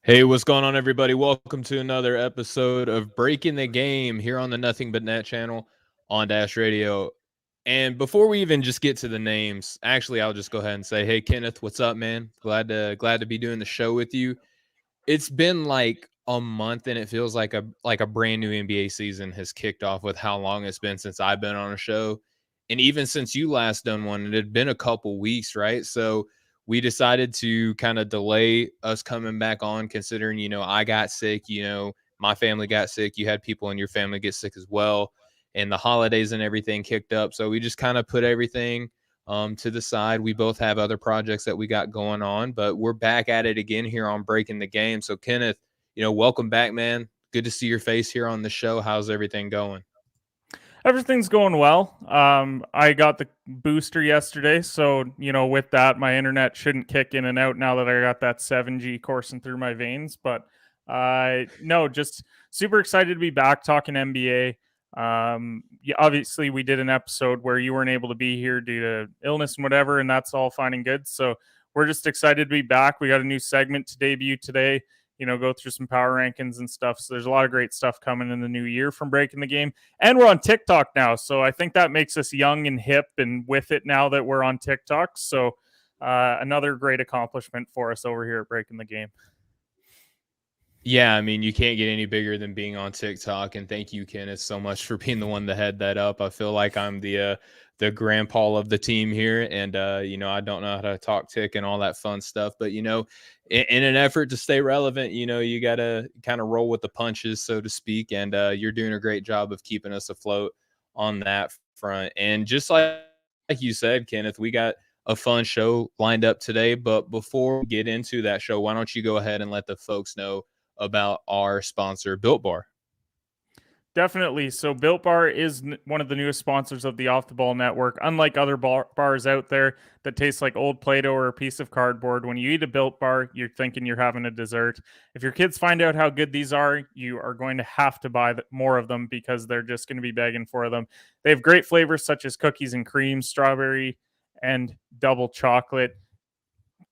Hey, what's going on, everybody? Welcome to another episode of Breaking the Game here on the Nothing But Net channel on Dash Radio. And before we even just get to the names, actually, I'll just go ahead and say, hey, Kenneth, what's up, man? Glad to be doing the show with you. It's been like a month, and it feels like a brand new NBA season has kicked off with how long it's been since I've been on a show, and even since you last done one, it had been a couple weeks, right? So we decided to kind of delay us coming back on, considering I got sick, my family got sick, you had people in your family get sick as well, and the holidays and everything kicked up. So we just kind of put everything to the side. We both have other projects that we got going on, but we're back at it again here on Breaking the Game. So Kenneth, welcome back, man. Good to see your face here on the show. How's everything going? Everything's going well. I got the booster yesterday, so with that, my internet shouldn't kick in and out now that I got that 7G coursing through my veins. But no, just super excited to be back talking NBA. Yeah, obviously, we did an episode where you weren't able to be here due to illness and whatever, and that's all fine and good. So we're just excited to be back. We got a new segment to debut today. Go through some power rankings and stuff. So there's a lot of great stuff coming in the new year from Breaking the Game. And we're on TikTok now. So I think that makes us young and hip and with it now that we're on TikTok. So another great accomplishment for us over here at Breaking the Game. Yeah, I mean, you can't get any bigger than being on TikTok. And thank you, Kenneth, so much for being the one to head that up. I feel like I'm the grandpa of the team here, and I don't know how to talk tick and all that fun stuff. But in an effort to stay relevant, you gotta kind of roll with the punches, so to speak. And you're doing a great job of keeping us afloat on that front. And just like you said, Kenneth, we got a fun show lined up today. But before we get into that show, why don't you go ahead and let the folks know about our sponsor, Built Bar? Definitely. So Built Bar is one of the newest sponsors of the Off the Ball Network. Unlike other bars out there that taste like old Play-Doh or a piece of cardboard, when you eat a Built Bar, you're thinking you're having a dessert. If your kids find out how good these are, you are going to have to buy more of them because they're just going to be begging for them. They have great flavors such as cookies and cream, strawberry, and double chocolate.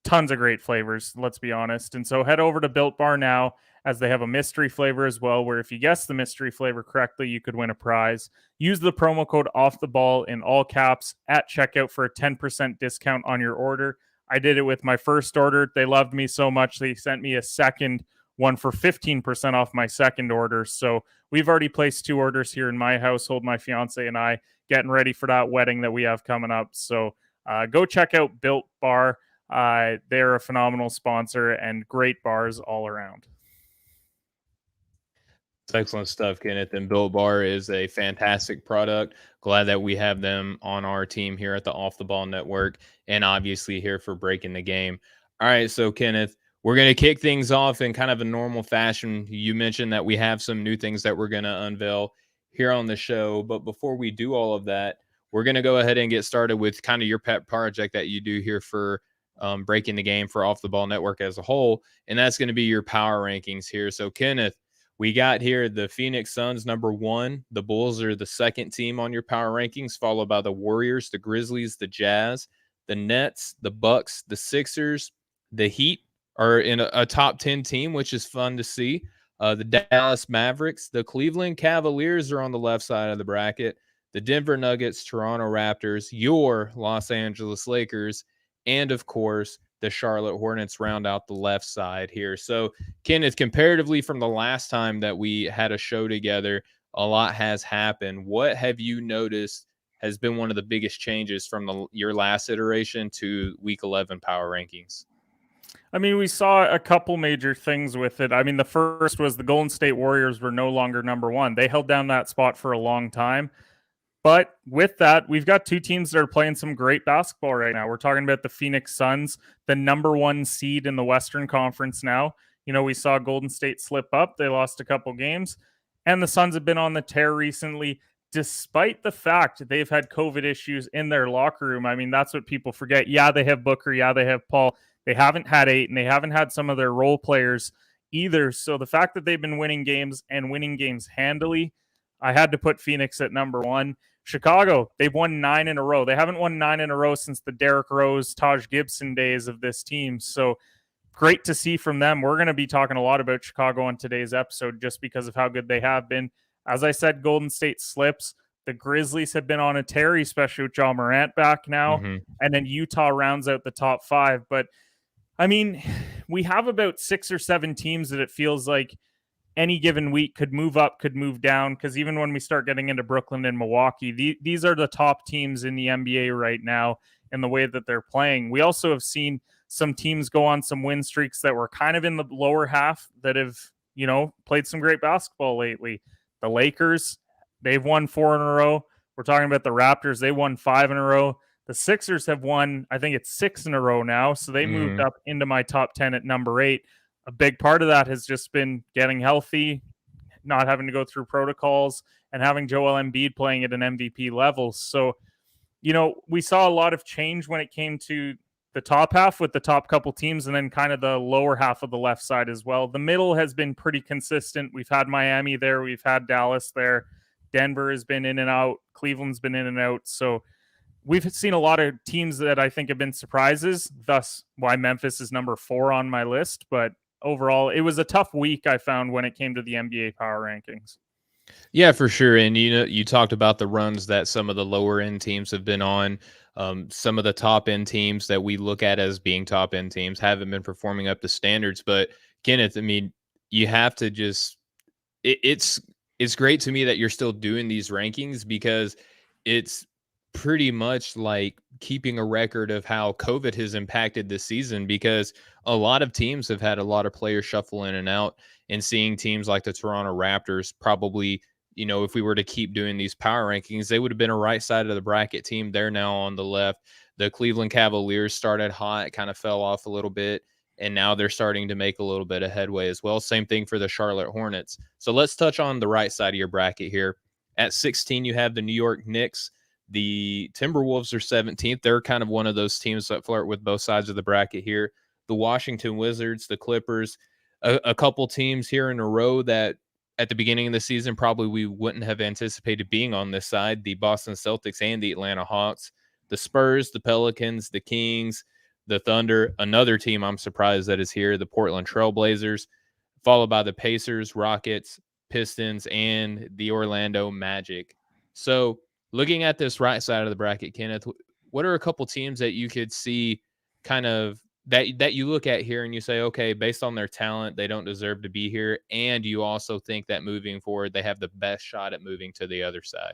Tons of great flavors, let's be honest. And so head over to Built Bar now, as they have a mystery flavor as well, where if you guess the mystery flavor correctly, you could win a prize. Use the promo code Off the Ball in all caps at checkout for a 10% discount on your order. I did it with my first order. They loved me so much, they sent me a second one for 15% off my second order. So we've already placed 2 orders here in my household, my fiance and I, getting ready for that wedding that we have coming up. So go check out Built Bar. They're a phenomenal sponsor and great bars all around. It's excellent stuff, Kenneth. And Built Bar is a fantastic product. Glad that we have them on our team here at the Off the Ball Network, and obviously here for Breaking the Game. All right, so Kenneth, we're going to kick things off in kind of a normal fashion. You mentioned that we have some new things that we're going to unveil here on the show. But before we do all of that, we're going to go ahead and get started with kind of your pet project that you do here for Breaking the Game for Off the Ball Network as a whole. And that's going to be your power rankings here. So, Kenneth, we got here the Phoenix Suns number 1. The Bulls are the second team on your power rankings, followed by the Warriors, the Grizzlies, the Jazz, the Nets, the Bucks, the Sixers, the Heat are in a top 10 team, which is fun to see. The Dallas Mavericks, the Cleveland Cavaliers are on the left side of the bracket. The Denver Nuggets, Toronto Raptors, your Los Angeles Lakers, and of course, the Charlotte Hornets round out the left side here. So, Kenneth, comparatively from the last time that we had a show together, a lot has happened. What have you noticed has been one of the biggest changes from your last iteration to Week 11 power rankings? I mean, we saw a couple major things with it. I mean, the first was the Golden State Warriors were no longer number 1. They held down that spot for a long time. But with that, we've got 2 teams that are playing some great basketball right now. We're talking about the Phoenix Suns, the number 1 seed in the Western Conference now. We saw Golden State slip up. They lost a couple games. And the Suns have been on the tear recently, despite the fact they've had COVID issues in their locker room. I mean, that's what people forget. Yeah, they have Booker. Yeah, they have Paul. They haven't had Ayton. They haven't had some of their role players either. So the fact that they've been winning games and winning games handily, I had to put Phoenix at number 1. Chicago, they've won 9 in a row. They haven't won 9 in a row since the Derrick Rose, Taj Gibson days of this team. So great to see from them. We're going to be talking a lot about Chicago on today's episode just because of how good they have been. As I said, Golden State slips. The Grizzlies have been on a tear, especially with Ja Morant back now. Mm-hmm. And then Utah rounds out the top 5. But, I mean, we have about 6 or 7 teams that it feels like any given week could move up, could move down. Because even when we start getting into Brooklyn and Milwaukee, these are the top teams in the NBA right now in the way that they're playing. We also have seen some teams go on some win streaks that were kind of in the lower half that have, played some great basketball lately. The Lakers, they've won 4 in a row. We're talking about the Raptors. They won 5 in a row. The Sixers have won, I think it's 6 in a row now. So they moved up into my top 10 at number 8. A big part of that has just been getting healthy, not having to go through protocols, and having Joel Embiid playing at an MVP level. So, we saw a lot of change when it came to the top half with the top couple teams, and then kind of the lower half of the left side as well. The middle has been pretty consistent. We've had Miami there. We've had Dallas there. Denver has been in and out. Cleveland's been in and out. So we've seen a lot of teams that I think have been surprises, thus why Memphis is number 4 on my list. But overall, it was a tough week, I found, when it came to the NBA power rankings. Yeah, for sure. And you talked about the runs that some of the lower end teams have been on. Some of the top end teams that we look at as being top end teams haven't been performing up to standards. But Kenneth, I mean, you have to just it's great to me that you're still doing these rankings, because it's pretty much like keeping a record of how COVID has impacted this season, because a lot of teams have had a lot of players shuffle in and out, and seeing teams like the Toronto Raptors probably, if we were to keep doing these power rankings, they would have been a right side of the bracket team. They're now on the left. The Cleveland Cavaliers started hot, kind of fell off a little bit, and now they're starting to make a little bit of headway as well. Same thing for the Charlotte Hornets. So let's touch on the right side of your bracket here. At 16, you have the New York Knicks. The Timberwolves are 17th. They're kind of one of those teams that flirt with both sides of the bracket here. The Washington Wizards, the Clippers, a couple teams here in a row that at the beginning of the season probably we wouldn't have anticipated being on this side. The Boston Celtics and the Atlanta Hawks. The Spurs, the Pelicans, the Kings, the Thunder, another team I'm surprised that is here, the Portland Trail Blazers, followed by the Pacers, Rockets, Pistons, and the Orlando Magic. So looking at this right side of the bracket, Kenneth, what are a couple teams that you could see kind of that you look at here and you say, okay, based on their talent, they don't deserve to be here, and you also think that moving forward, they have the best shot at moving to the other side?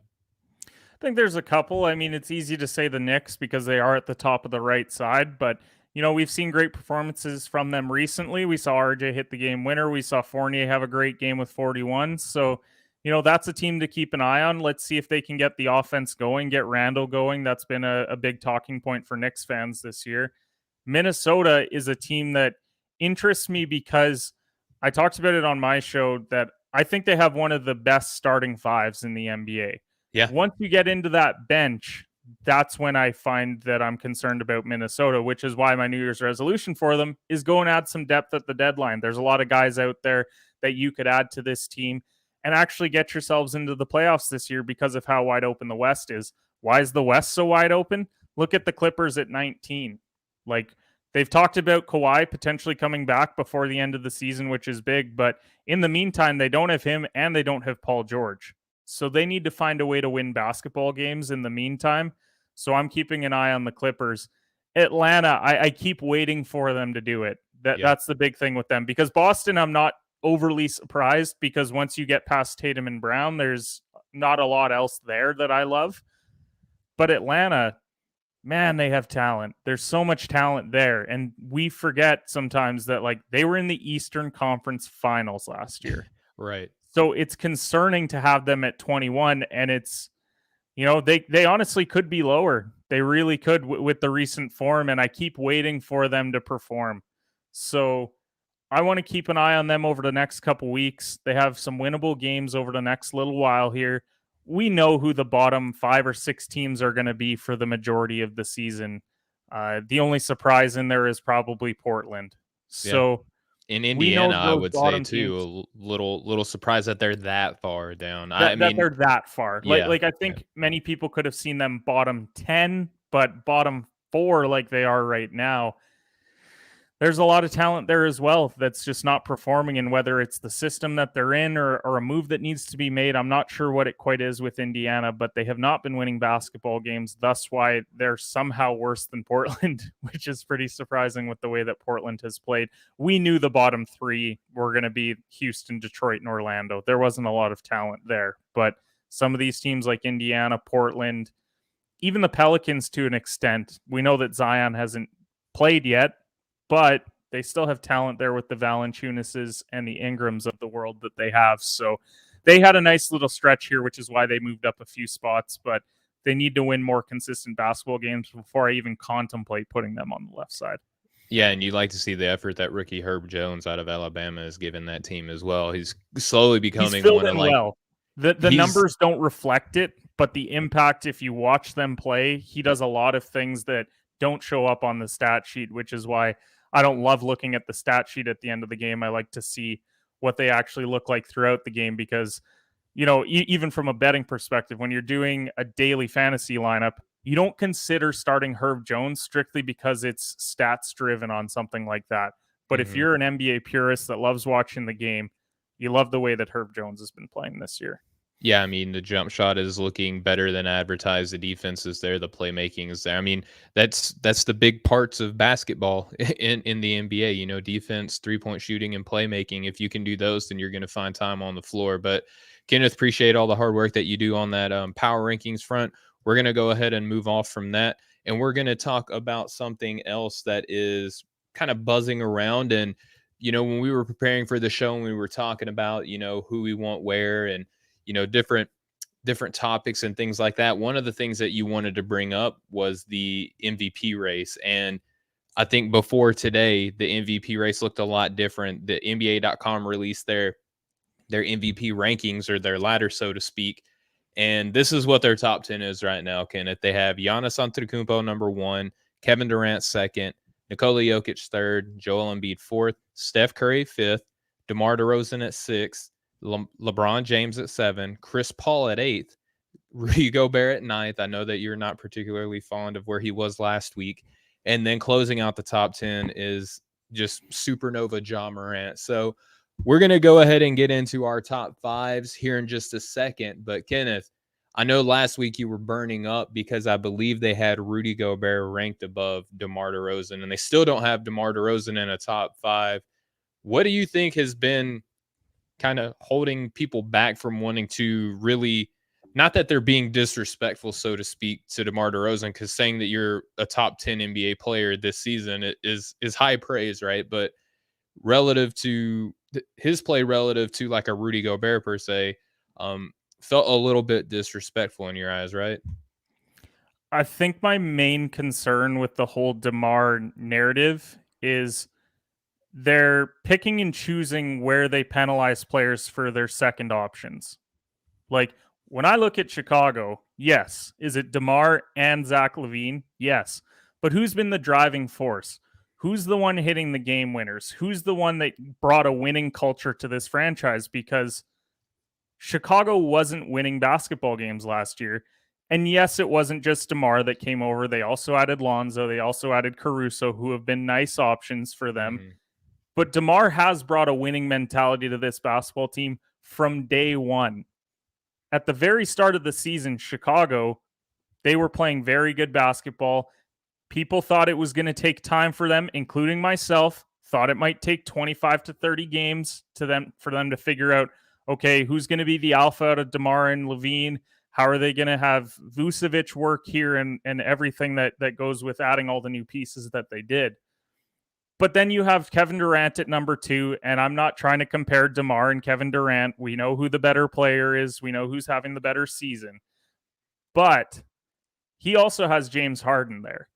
I think there's a couple. I mean, it's easy to say the Knicks because they are at the top of the right side, but we've seen great performances from them recently. We saw RJ hit the game winner. We saw Fournier have a great game with 41. So, that's a team to keep an eye on. Let's see if they can get the offense going, get Randall going. That's been a big talking point for Knicks fans this year. Minnesota is a team that interests me because I talked about it on my show that I think they have one of the best starting fives in the NBA. Yeah. Once you get into that bench, that's when I find that I'm concerned about Minnesota, which is why my New Year's resolution for them is go and add some depth at the deadline. There's a lot of guys out there that you could add to this team and actually get yourselves into the playoffs this year because of how wide open the West is. Why is the West so wide open? Look at the Clippers at 19. Like, they've talked about Kawhi potentially coming back before the end of the season, which is big. But in the meantime, they don't have him and they don't have Paul George. So they need to find a way to win basketball games in the meantime. So I'm keeping an eye on the Clippers. Atlanta, I keep waiting for them to do it. That's the big thing with them. Because Boston, I'm not overly surprised because once you get past Tatum and Brown, there's not a lot else there that I love. But Atlanta, man, they have talent. There's so much talent there. And we forget sometimes that they were in the Eastern Conference Finals last year. Right. So it's concerning to have them at 21, and it's, they honestly could be lower. They really could with the recent form, and I keep waiting for them to perform. So I want to keep an eye on them over the next couple weeks. They have some winnable games over the next little while here. We know who the bottom 5 or 6 teams are going to be for the majority of the season. The only surprise in there is probably Portland. So in Indiana, I would say too, a little surprised that they're that far down. That they're that far. Yeah, I think many people could have seen them bottom 10, but bottom 4 like they are right now. There's a lot of talent there as well that's just not performing, and whether it's the system that they're in or a move that needs to be made, I'm not sure what it quite is with Indiana, but they have not been winning basketball games. Thus why they're somehow worse than Portland, which is pretty surprising with the way that Portland has played. We knew the bottom three were going to be Houston, Detroit, and Orlando. There wasn't a lot of talent there, but some of these teams like Indiana, Portland, even the Pelicans to an extent, we know that Zion hasn't played yet, but they still have talent there with the Valanciunases and the Ingrams of the world that they have. So they had a nice little stretch here, which is why they moved up a few spots, but they need to win more consistent basketball games before I even contemplate putting them on the left side. Yeah, and you like to see the effort that rookie Herb Jones out of Alabama has given that team as well. He's slowly becoming one of well. The numbers don't reflect it, but the impact, if you watch them play, he does a lot of things that don't show up on the stat sheet, which is why I don't love looking at the stat sheet at the end of the game. I like to see what they actually look like throughout the game because, even from a betting perspective, when you're doing a daily fantasy lineup, you don't consider starting Herb Jones strictly because it's stats driven on something like that. But if you're an NBA purist that loves watching the game, you love the way that Herb Jones has been playing this year. Yeah, I mean, the jump shot is looking better than advertised. The defense is there. The playmaking is there. I mean, that's the big parts of basketball in the NBA, defense, 3-point shooting, and playmaking. If you can do those, then you're going to find time on the floor. But Kenneth, appreciate all the hard work that you do on that power rankings front. We're going to go ahead and move off from that. And we're going to talk about something else that is kind of buzzing around. And, when we were preparing for the show and we were talking about, who we want where and, different topics and things like that. One of the things that you wanted to bring up was the MVP race. And I think before today, the MVP race looked a lot different. The NBA.com released their MVP rankings, or their ladder, so to speak. And this is what their top 10 is right now, Kenneth. They have Giannis Antetokounmpo number 1, Kevin Durant 2nd, Nikola Jokic 3rd, Joel Embiid 4th, Steph Curry 5th, DeMar DeRozan at 6th, LeBron James at 7, Chris Paul at 8th, Rudy Gobert at 9th. I know that you're not particularly fond of where he was last week. And then closing out the top 10 is just supernova Ja Morant. So we're going to go ahead and get into our top 5s here in just a second. But Kenneth, I know last week you were burning up because I believe they had Rudy Gobert ranked above DeMar DeRozan, and they still don't have DeMar DeRozan in a top 5. What do you think has been kind of holding people back from wanting to really, not that they're being disrespectful, so to speak, to DeMar DeRozan, because saying that you're a top 10 NBA player this season is high praise, right? But relative to his play, relative to like a Rudy Gobert per se, felt a little bit disrespectful in your eyes, right? I think my main concern with the whole DeMar narrative is they're picking and choosing where they penalize players for their second options. Like, when I look at Chicago, yes. Is it DeMar and Zach LaVine? Yes. But who's been the driving force? Who's the one hitting the game winners? Who's the one that brought a winning culture to this franchise? Because Chicago wasn't winning basketball games last year. And yes, it wasn't just DeMar that came over. They also added Lonzo. They also added Caruso, who have been nice options for them. Mm-hmm. But DeMar has brought a winning mentality to this basketball team from day one. At the very start of the season, Chicago, they were playing very good basketball. People thought it was going to take time for them, including myself, thought it might take 25 to 30 games for them to figure out, okay, who's going to be the alpha out of DeMar and LaVine? How are they going to have Vucevic work here and everything that goes with adding all the new pieces that they did? But then you have Kevin Durant at number 2, and I'm not trying to compare DeMar and Kevin Durant. We know who the better player is. We know who's having the better season. But he also has James Harden there.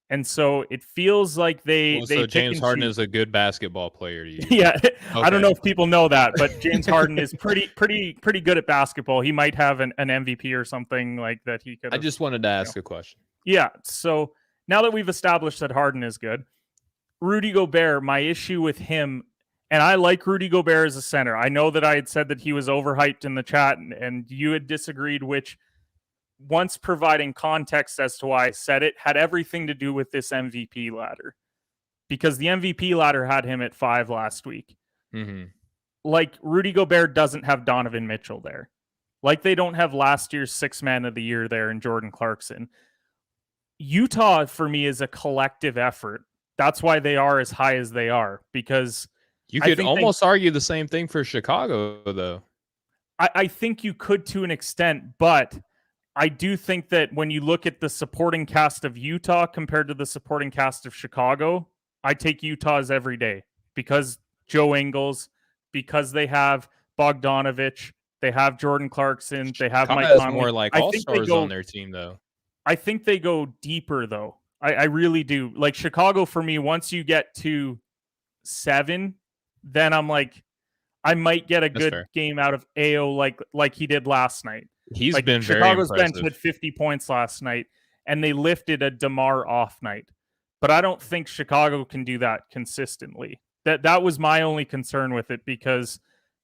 And so it feels like so James Harden is a good basketball player to you. Yeah. Okay. I don't know if people know that, but James Harden is pretty good at basketball. He might have an MVP or something like that. I just wanted to ask a question. Yeah. So now that we've established that Harden is good, Rudy Gobert, my issue with him, and I like Rudy Gobert as a center. I know that I had said that he was overhyped in the chat, and you had disagreed, which, once providing context as to why I said it, had everything to do with this MVP ladder. because the MVP ladder had him at 5 last week. Mm-hmm. Like, Rudy Gobert doesn't have Donovan Mitchell there. Like, they don't have last year's 6th man of the year there in Jordan Clarkson. Utah, for me, is a collective effort. That's why they are as high as they are, because You I could think almost argue the same thing for Chicago, though. I think you could to an extent, but I do think that when you look at the supporting cast of Utah compared to the supporting cast of Chicago, I take Utah's every day, because Joe Ingles, because they have Bogdanovich, they have Jordan Clarkson, they have Chicago Mike has Conley. more like I all think they stars go on their team, though. I think they go deeper, though. I really do. Like, Chicago, for me, once you get to 7, then I'm like, I might get a That's good fair. game out of AO like he did last night. He's Like, been very Chicago's bench impressive. had 50 points last night, and they lifted a DeMar off night. But I don't think Chicago can do that consistently. That was my only concern with it, because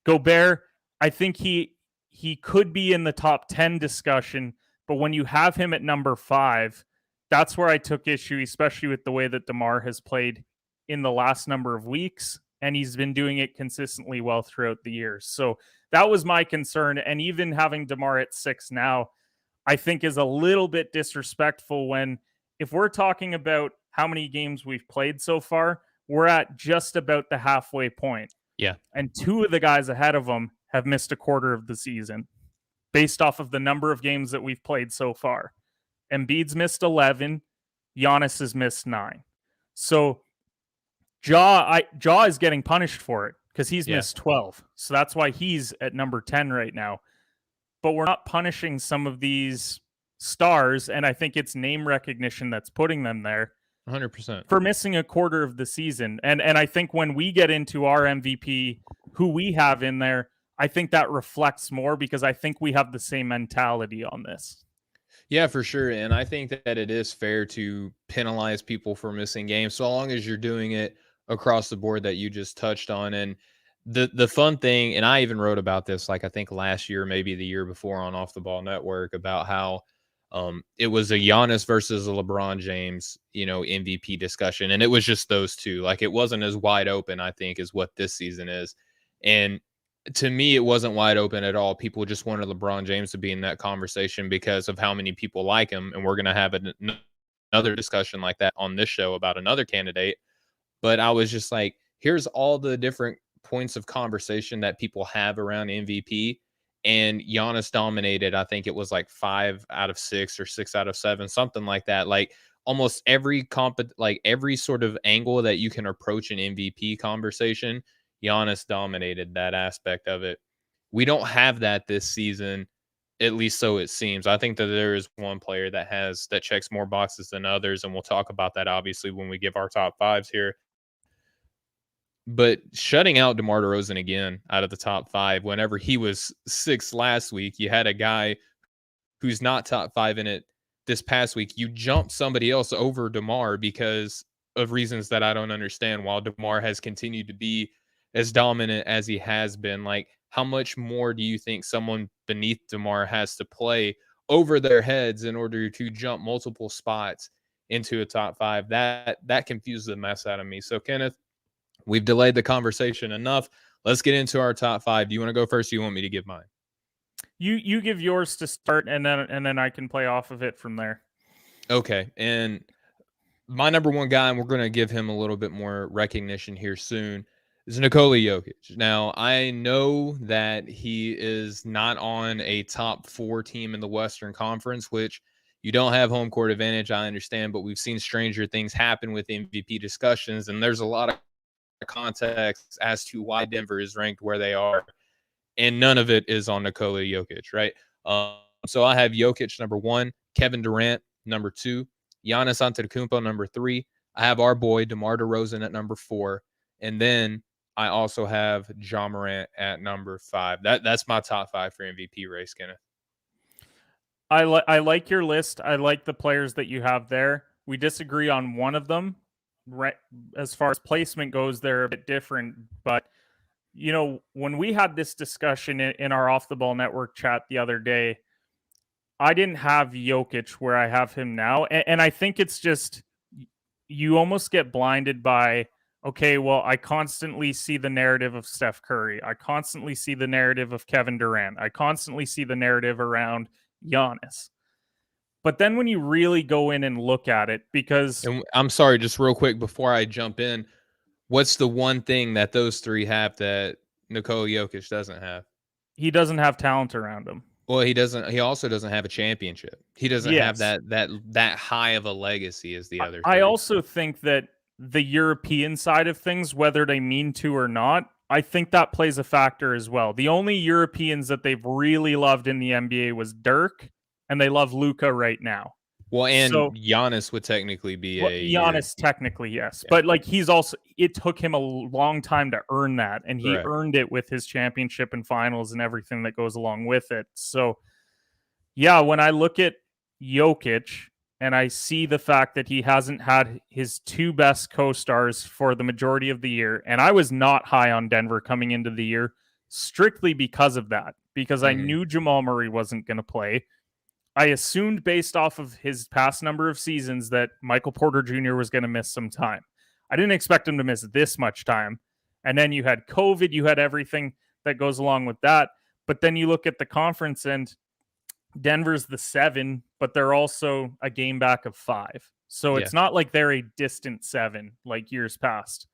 Gobert, I think he could be in the top 10 discussion, but when you have him at number 5, that's where I took issue, especially with the way that DeMar has played in the last number of weeks, and he's been doing it consistently well throughout the years. So that was my concern. And even having DeMar at 6 now, I think is a little bit disrespectful, when, if we're talking about how many games we've played so far, we're at just about the halfway point. Yeah. And 2 of the guys ahead of them have missed a quarter of the season based off of the number of games that we've played so far. Embiid's missed 11. Giannis has missed 9. So Ja is getting punished for it, because he's missed 12. So that's why he's at number 10 right now. But we're not punishing some of these stars, and I think it's name recognition that's putting them there 100%. for missing a quarter of the season. And I think when we get into our MVP, who we have in there, I think that reflects more, because I think we have the same mentality on this. Yeah, for sure. And I think that it is fair to penalize people for missing games, so long as you're doing it across the board that you just touched on. And the fun thing, and I even wrote about this, like, I think last year, maybe the year before, on Off the Ball Network, about how it was a Giannis versus a LeBron James, MVP discussion. And it was just those two. Like, it wasn't as wide open, I think, as what this season is. And to me, it wasn't wide open at all. People just wanted LeBron James to be in that conversation because of how many people like him. And we're going to have another discussion like that on this show about another candidate. But I was just like, here's all the different points of conversation that people have around MVP. And Giannis dominated. I think it was like 5 out of 6 or 6 out of 7, something like that. Like, almost every every sort of angle that you can approach an MVP conversation, Giannis dominated that aspect of it. We don't have that this season, at least so it seems. I think that there is one player that checks more boxes than others, and we'll talk about that obviously when we give our top 5s here. But shutting out DeMar DeRozan again out of the top 5, whenever he was 6th last week, you had a guy who's not top 5 in it this past week. You jumped somebody else over DeMar because of reasons that I don't understand, while DeMar has continued to be as dominant as he has been. Like, how much more do you think someone beneath DeMar has to play over their heads in order to jump multiple spots into a top 5? That confused the mess out of me. So, Kenneth, we've delayed the conversation enough. Let's get into our top 5. Do you want to go first, or do you want me to give mine? You give yours to start, and then I can play off of it from there. Okay. And my number 1 guy, and we're going to give him a little bit more recognition here soon, is Nikola Jokic. Now, I know that he is not on a top 4 team in the Western Conference, which you don't have home court advantage, I understand, but we've seen stranger things happen with MVP discussions, and there's a lot of context as to why Denver is ranked where they are, and none of it is on Nikola Jokic, right? So I have Jokic number 1, Kevin Durant number 2, Giannis Antetokounmpo number 3. I have our boy DeMar DeRozan at number 4, and then I also have Ja Morant at number 5. That's my top 5 for MVP race, Kenneth. I like your list. I like the players that you have there. We disagree on one of them. Right, as far as placement goes, they're a bit different. But, when we had this discussion in our Off the Ball Network chat the other day, I didn't have Jokic where I have him now. And I think it's just you almost get blinded by, okay, well, I constantly see the narrative of Steph Curry. I constantly see the narrative of Kevin Durant. I constantly see the narrative around Giannis. But then when you really go in and look at it, because And I'm sorry, just real quick before I jump in, what's the one thing that those three have that Nikola Jokic doesn't have? he doesn't have talent around him. Well, he doesn't. He also doesn't have a championship. He doesn't have Yes. that high of a legacy as the other I three. also think that the European side of things, whether they mean to or not, I think that plays a factor as well. The only Europeans that they've really loved in the NBA was Dirk, and they love Luka right now. Well, and So, Giannis would technically be well, a Giannis, technically, yes. Yeah. But like he's also, it took him a long time to earn that. And he Correct. earned it with his championship and finals and everything that goes along with it. So, yeah, when I look at Jokic and I see the fact that he hasn't had his two best co-stars for the majority of the year, and I was not high on Denver coming into the year strictly because of that, because I knew Jamal Murray wasn't going to play. I assumed based off of his past number of seasons that Michael Porter Jr. was going to miss some time. I didn't expect him to miss this much time. And then you had COVID, you had everything that goes along with that. But then you look at the conference and Denver's the 7, but they're also a game back of 5. So it's not like they're a distant 7 like years past.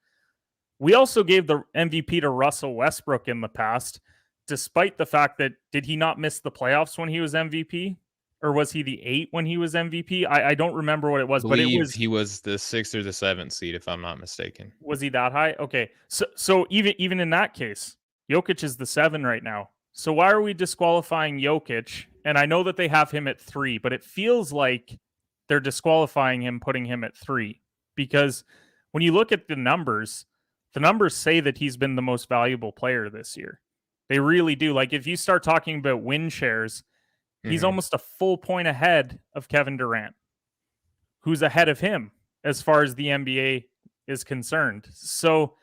We also gave the MVP to Russell Westbrook in the past, despite the fact that, did he not miss the playoffs when he was MVP? Or was he the 8 when he was MVP? I don't remember what it was, but it was, he was the 6th or the 7th seed, if I'm not mistaken. was he that high? Okay. So even in that case, Jokic is the 7 right now. So why are we disqualifying Jokic? And I know that they have him at 3, but it feels like they're disqualifying him, putting him at 3. Because when you look at the numbers say that he's been the most valuable player this year. They really do. Like if you start talking about win shares, he's almost a full point ahead of Kevin Durant, who's ahead of him as far as the NBA is concerned. So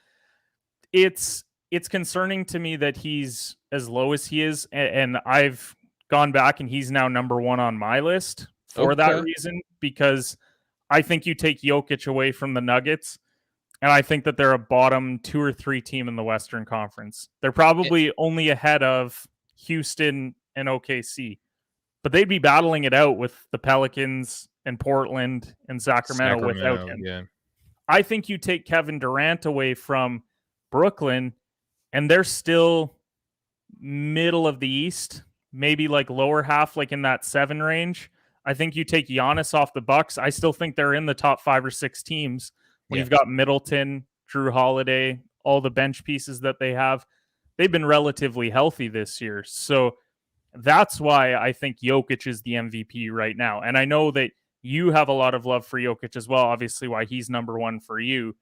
it's concerning to me that he's as low as he is, and I've gone back and he's now number 1 on my list for that reason, because I think you take Jokic away from the Nuggets, and I think that they're a bottom 2 or 3 team in the Western Conference. They're probably only ahead of Houston and OKC. But they'd be battling it out with the Pelicans and Portland and Sacramento without him. Yeah. I think you take Kevin Durant away from Brooklyn, and they're still middle of the East, maybe like lower half, like in that 7 range. I think you take Giannis off the Bucks. I still think they're in the top 5 or 6 teams. When you've got Middleton, Drew Holiday, all the bench pieces that they have, they've been relatively healthy this year. So that's why I think Jokic is the MVP right now. And I know that you have a lot of love for Jokic as well, obviously why he's number 1 for you.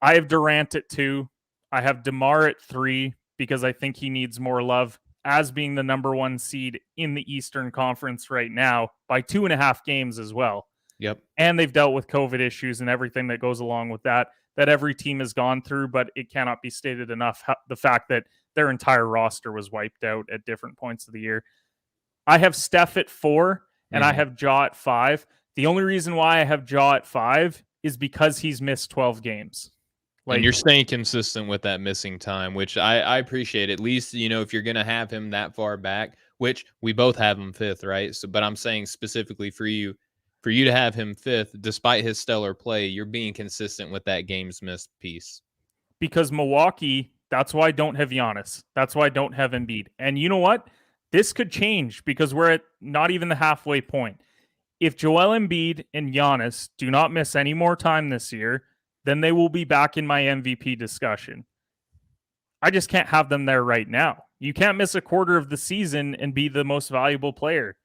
I have Durant at 2. I have DeMar at 3 because I think he needs more love as being the number 1 seed in the Eastern Conference right now by 2.5 games as well. Yep. And they've dealt with COVID issues and everything that goes along with that every team has gone through, but it cannot be stated enough the fact that their entire roster was wiped out at different points of the year. I have Steph at 4 and I have Ja at 5. The only reason why I have Ja at 5 is because he's missed 12 games. Like, and you're staying consistent with that missing time, which I appreciate. At least, if you're going to have him that far back, which we both have him 5th, right? So, but I'm saying specifically for you to have him 5th, despite his stellar play, you're being consistent with that games missed piece. Because Milwaukee, that's why I don't have Giannis. That's why I don't have Embiid. And you know what? This could change because we're at not even the halfway point. If Joel Embiid and Giannis do not miss any more time this year, then they will be back in my MVP discussion. I just can't have them there right now. You can't miss a quarter of the season and be the most valuable player.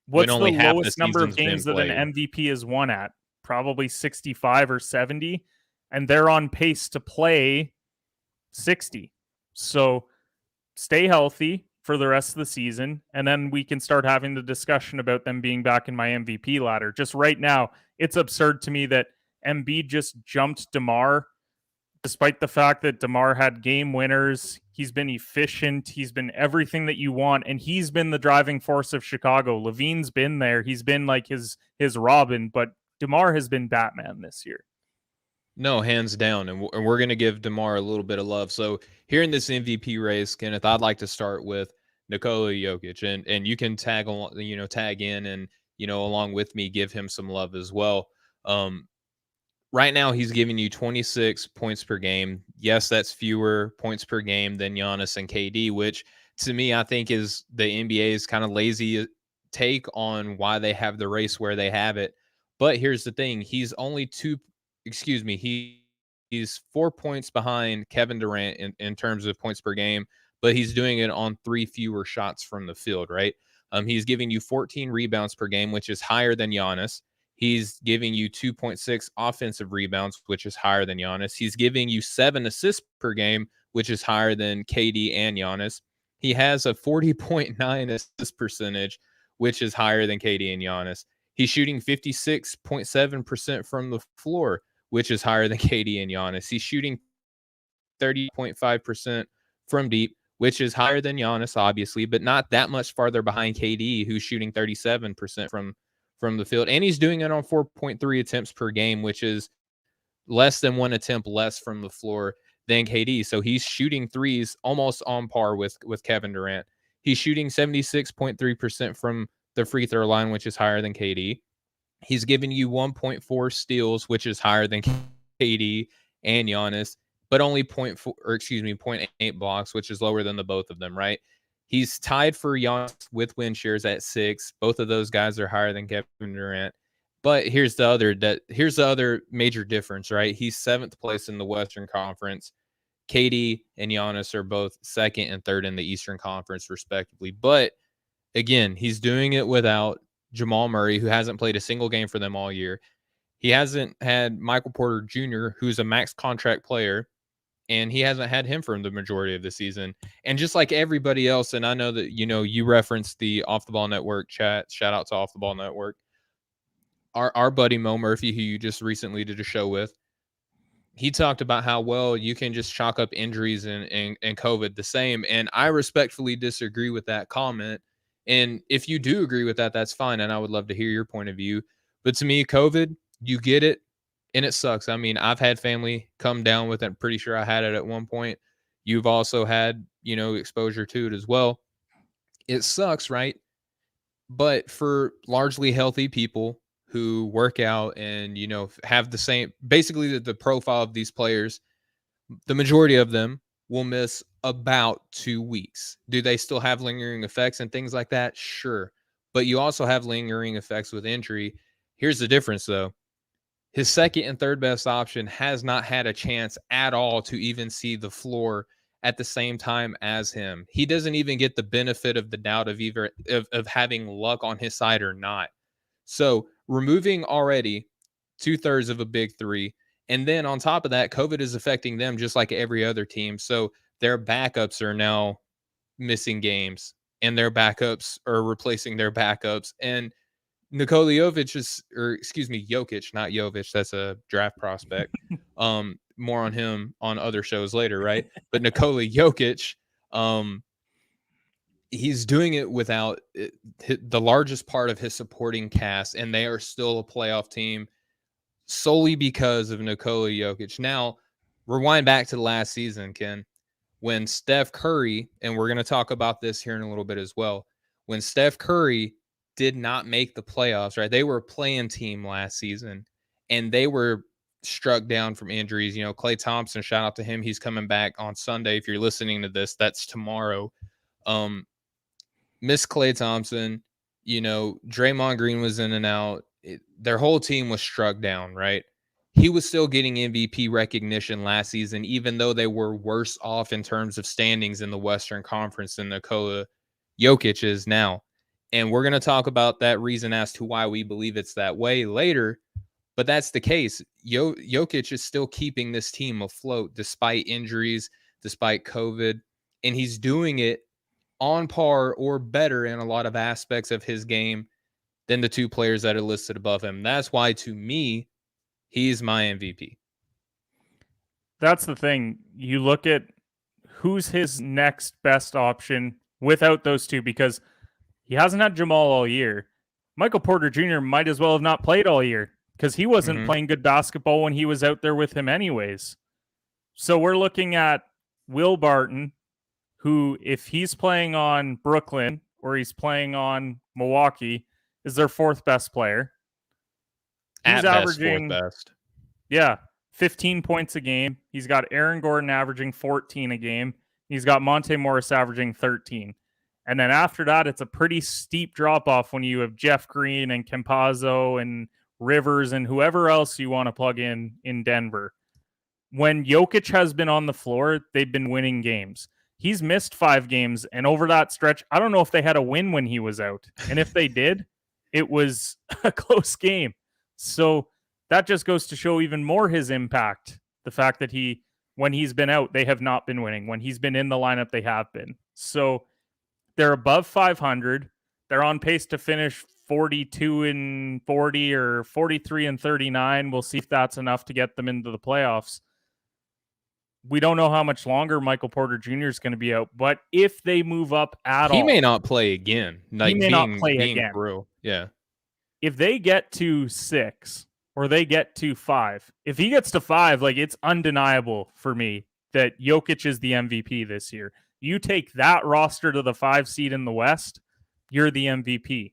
What's the lowest number of games that an MVP is won at? Probably 65 or 70. And they're on pace to play 60. So stay healthy for the rest of the season. And then we can start having the discussion about them being back in my MVP ladder. Just right now, it's absurd to me that Embiid just jumped DeMar, despite the fact that DeMar had game winners. He's been efficient. He's been everything that you want. And he's been the driving force of Chicago. Levine's been there. He's been like his Robin, but DeMar has been Batman this year. No, hands down, and we're going to give DeMar a little bit of love. So here in this MVP race, Kenneth, I'd like to start with Nikola Jokic, and you can tag along, tag in, and along with me, give him some love as well. Um, right now, he's giving you 26 points per game. Yes, that's fewer points per game than Giannis and KD, which to me, I think is the NBA's kind of lazy take on why they have the race where they have it. But here's the thing: he's only he's 4 points behind Kevin Durant in terms of points per game, but he's doing it on 3 fewer shots from the field, right? He's giving you 14 rebounds per game, which is higher than Giannis. He's giving you 2.6 offensive rebounds, which is higher than Giannis. He's giving you 7 assists per game, which is higher than KD and Giannis. He has a 40.9 assist percentage, which is higher than KD and Giannis. He's shooting 56.7% from the floor, which is higher than KD and Giannis. He's shooting 30.5% from deep, which is higher than Giannis, obviously, but not that much farther behind KD, who's shooting 37% from the field. And he's doing it on 4.3 attempts per game, which is less than one attempt less from the floor than KD. So he's shooting threes almost on par with Kevin Durant. He's shooting 76.3% from the free throw line, which is higher than KD. He's giving you 1.4 steals, which is higher than KD and Giannis, but only 0.8 blocks, which is lower than the both of them, right? He's tied for Giannis with win shares at 6. Both of those guys are higher than Kevin Durant. But here's the other major difference, right? He's 7th place in the Western Conference. KD and Giannis are both 2nd and 3rd in the Eastern Conference, respectively. But again, he's doing it without Jamal Murray, who hasn't played a single game for them all year. He hasn't had Michael Porter Jr., who's a max contract player, and he hasn't had him for the majority of the season. And just like everybody else, and I know that you referenced the Off the Ball Network chat. Shout out to Off the Ball Network. Our buddy Mo Murphy, who you just recently did a show with, he talked about how, well, you can just chalk up injuries and COVID the same. And I respectfully disagree with that comment. And if you do agree with that, that's fine. And I would love to hear your point of view. But to me, COVID, you get it and it sucks. I mean, I've had family come down with it. I'm pretty sure I had it at one point. You've also had, exposure to it as well. It sucks, right? But for largely healthy people who work out and, have the same, basically the profile of these players, the majority of them will miss about 2 weeks. Do they still have lingering effects and things like that? Sure. But you also have lingering effects with injury. Here's the difference, though. His second and third best option has not had a chance at all to even see the floor at the same time as him. He doesn't even get the benefit of the doubt of either of having luck on his side or not. So removing already 2/3 of a big three. And then on top of that, COVID is affecting them just like every other team. So their backups are now missing games and their backups are replacing their backups. And Nikola Jovic Jokic, not Jovic. That's a draft prospect. More on him on other shows later, right? But Nikola Jokic, he's doing it without the largest part of his supporting cast, and they are still a playoff team solely because of Nikola Jokic. Now, rewind back to the last season, Ken, when Steph Curry, and we're going to talk about this here in a little bit as well, when Steph Curry did not make the playoffs, right? They were a play-in team last season, and they were struck down from injuries. Klay Thompson, shout out to him. He's coming back on Sunday. If you're listening to this, that's tomorrow. Miss Klay Thompson, Draymond Green was in and out. Their whole team was struck down, right? He was still getting MVP recognition last season, even though they were worse off in terms of standings in the Western Conference than Nikola Jokic is now. And we're going to talk about that reason as to why we believe it's that way later. But that's the case. Jokic is still keeping this team afloat despite injuries, despite COVID. And he's doing it on par or better in a lot of aspects of his game than the two players that are listed above him. That's why, to me, he's my MVP. That's the thing. You look at who's his next best option without those two, because he hasn't had Jamal all year. Michael Porter Jr. might as well have not played all year. because he wasn't playing good basketball when he was out there with him anyways. So we're looking at Will Barton, who, if he's playing on Brooklyn or he's playing on Milwaukee, is their fourth best player. He's averaging, fourth best. Yeah, 15 points a game. He's got Aaron Gordon averaging 14 a game. He's got Monte Morris averaging 13. And then after that, it's a pretty steep drop-off when you have Jeff Green and Campazzo and Rivers and whoever else you want to plug in Denver. When Jokic has been on the floor, they've been winning games. He's missed 5 games, and over that stretch, I don't know if they had a win when he was out. And if they did, it was a close game. So that just goes to show even more his impact. The fact that when he's been out, they have not been winning. When he's been in the lineup, they have been. So they're above 500. They're on pace to finish 42-40 or 43-39. We'll see if that's enough to get them into the playoffs. We don't know how much longer Michael Porter Jr. is going to be out, but if they move up at all, he may not play again. He may not play again. Through. Yeah. If they get to 6 or they get to 5, if he gets to 5, like, it's undeniable for me that Jokic is the MVP this year. You take that roster to the 5 seed in the West, you're the MVP.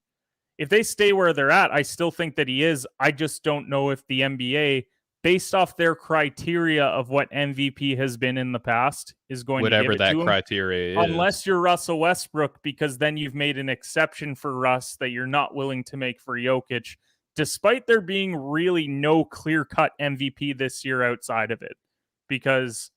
If they stay where they're at, I still think that he is. I just don't know if the NBA, based off their criteria of what MVP has been in the past, is going to give it to him. Whatever that criteria is. Unless you're Russell Westbrook, because then you've made an exception for Russ that you're not willing to make for Jokic, despite there being really no clear-cut MVP this year outside of it. Because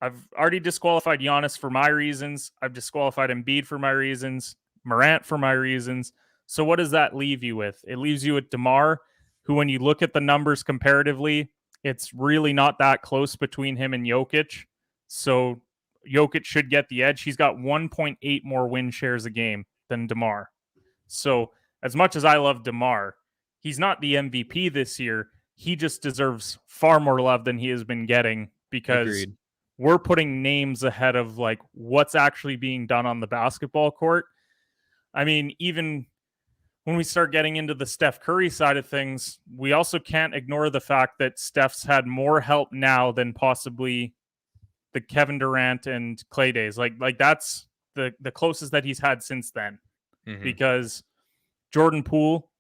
I've already disqualified Giannis for my reasons. I've disqualified Embiid for my reasons. Morant for my reasons. So what does that leave you with? It leaves you with DeMar, who, when you look at the numbers comparatively, it's really not that close between him and Jokic. So Jokic should get the edge. He's got 1.8 more win shares a game than DeMar. So as much as I love DeMar, he's not the MVP this year. He just deserves far more love than he has been getting, because Agreed. We're putting names ahead of like what's actually being done on the basketball court. I mean, even when we start getting into the Steph Curry side of things, we also can't ignore the fact that Steph's had more help now than possibly the Kevin Durant and Clay days. Like that's the closest that he's had since then. Mm-hmm. Because Jordan Poole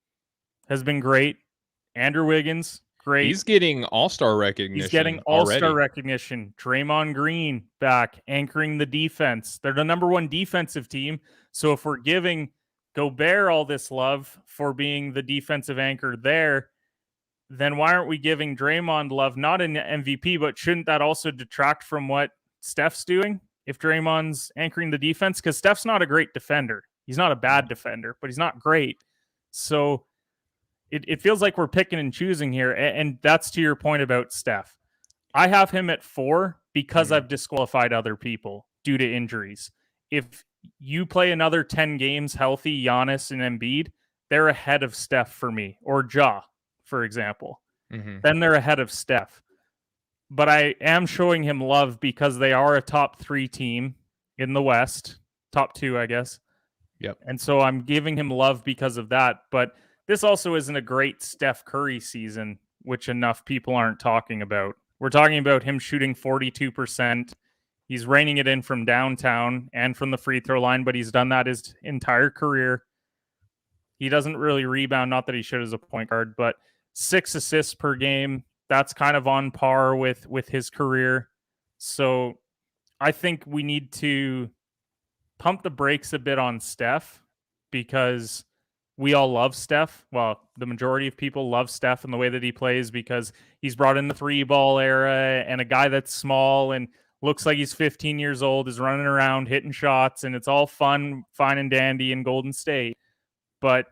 has been great. Andrew Wiggins, great. He's getting all-star recognition. He's getting all-star recognition. Draymond Green back, anchoring the defense. They're the number 1 defensive team. So if we're giving Gobert all this love for being the defensive anchor there, then why aren't we giving Draymond love, not an MVP, but shouldn't that also detract from what Steph's doing if Draymond's anchoring the defense? Because Steph's not a great defender. He's not a bad defender, but he's not great. So it feels like we're picking and choosing here. And that's to your point about Steph. I have him at 4 because I've disqualified other people due to injuries. If you play another 10 games healthy, Giannis and Embiid, they're ahead of Steph for me, or Ja, for example. Then they're ahead of Steph. But I am showing him love because they are a top 3 team in the West, top 2, I guess. Yep. And so I'm giving him love because of that. But this also isn't a great Steph Curry season, which enough people aren't talking about. We're talking about him shooting 42%. He's reining it in from downtown and from the free throw line, but he's done that his entire career. He doesn't really rebound, not that he should as a point guard, but 6 assists per game. That's kind of on par with his career. So I think we need to pump the brakes a bit on Steph, because we all love Steph. Well, the majority of people love Steph and the way that he plays, because he's brought in the 3-ball era, and a guy that's small and looks like he's 15 years old is running around hitting shots, and it's all fine and dandy in Golden State. But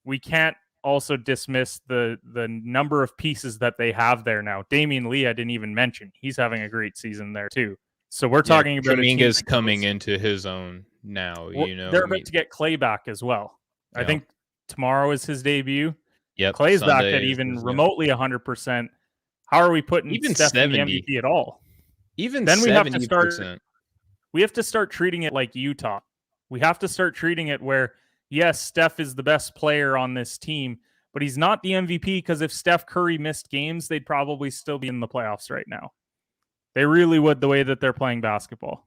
we can't also dismiss the number of pieces that they have there now. Damian Lee, I didn't even mention. He's having a great season there too. So we're talking about Kuminga's coming into his own now. Well, they're about to get Clay back as well. Yeah. I think tomorrow is his debut. Yep, Clay's Sunday back at even remotely 100%. How are we putting even Steph 70 in the MVP at all? Even then 70%. We have to start treating it like Utah. We have to start treating it where, yes, Steph is the best player on this team, but he's not the MVP because if Steph Curry missed games, they'd probably still be in the playoffs right now. They really would, the way that they're playing basketball.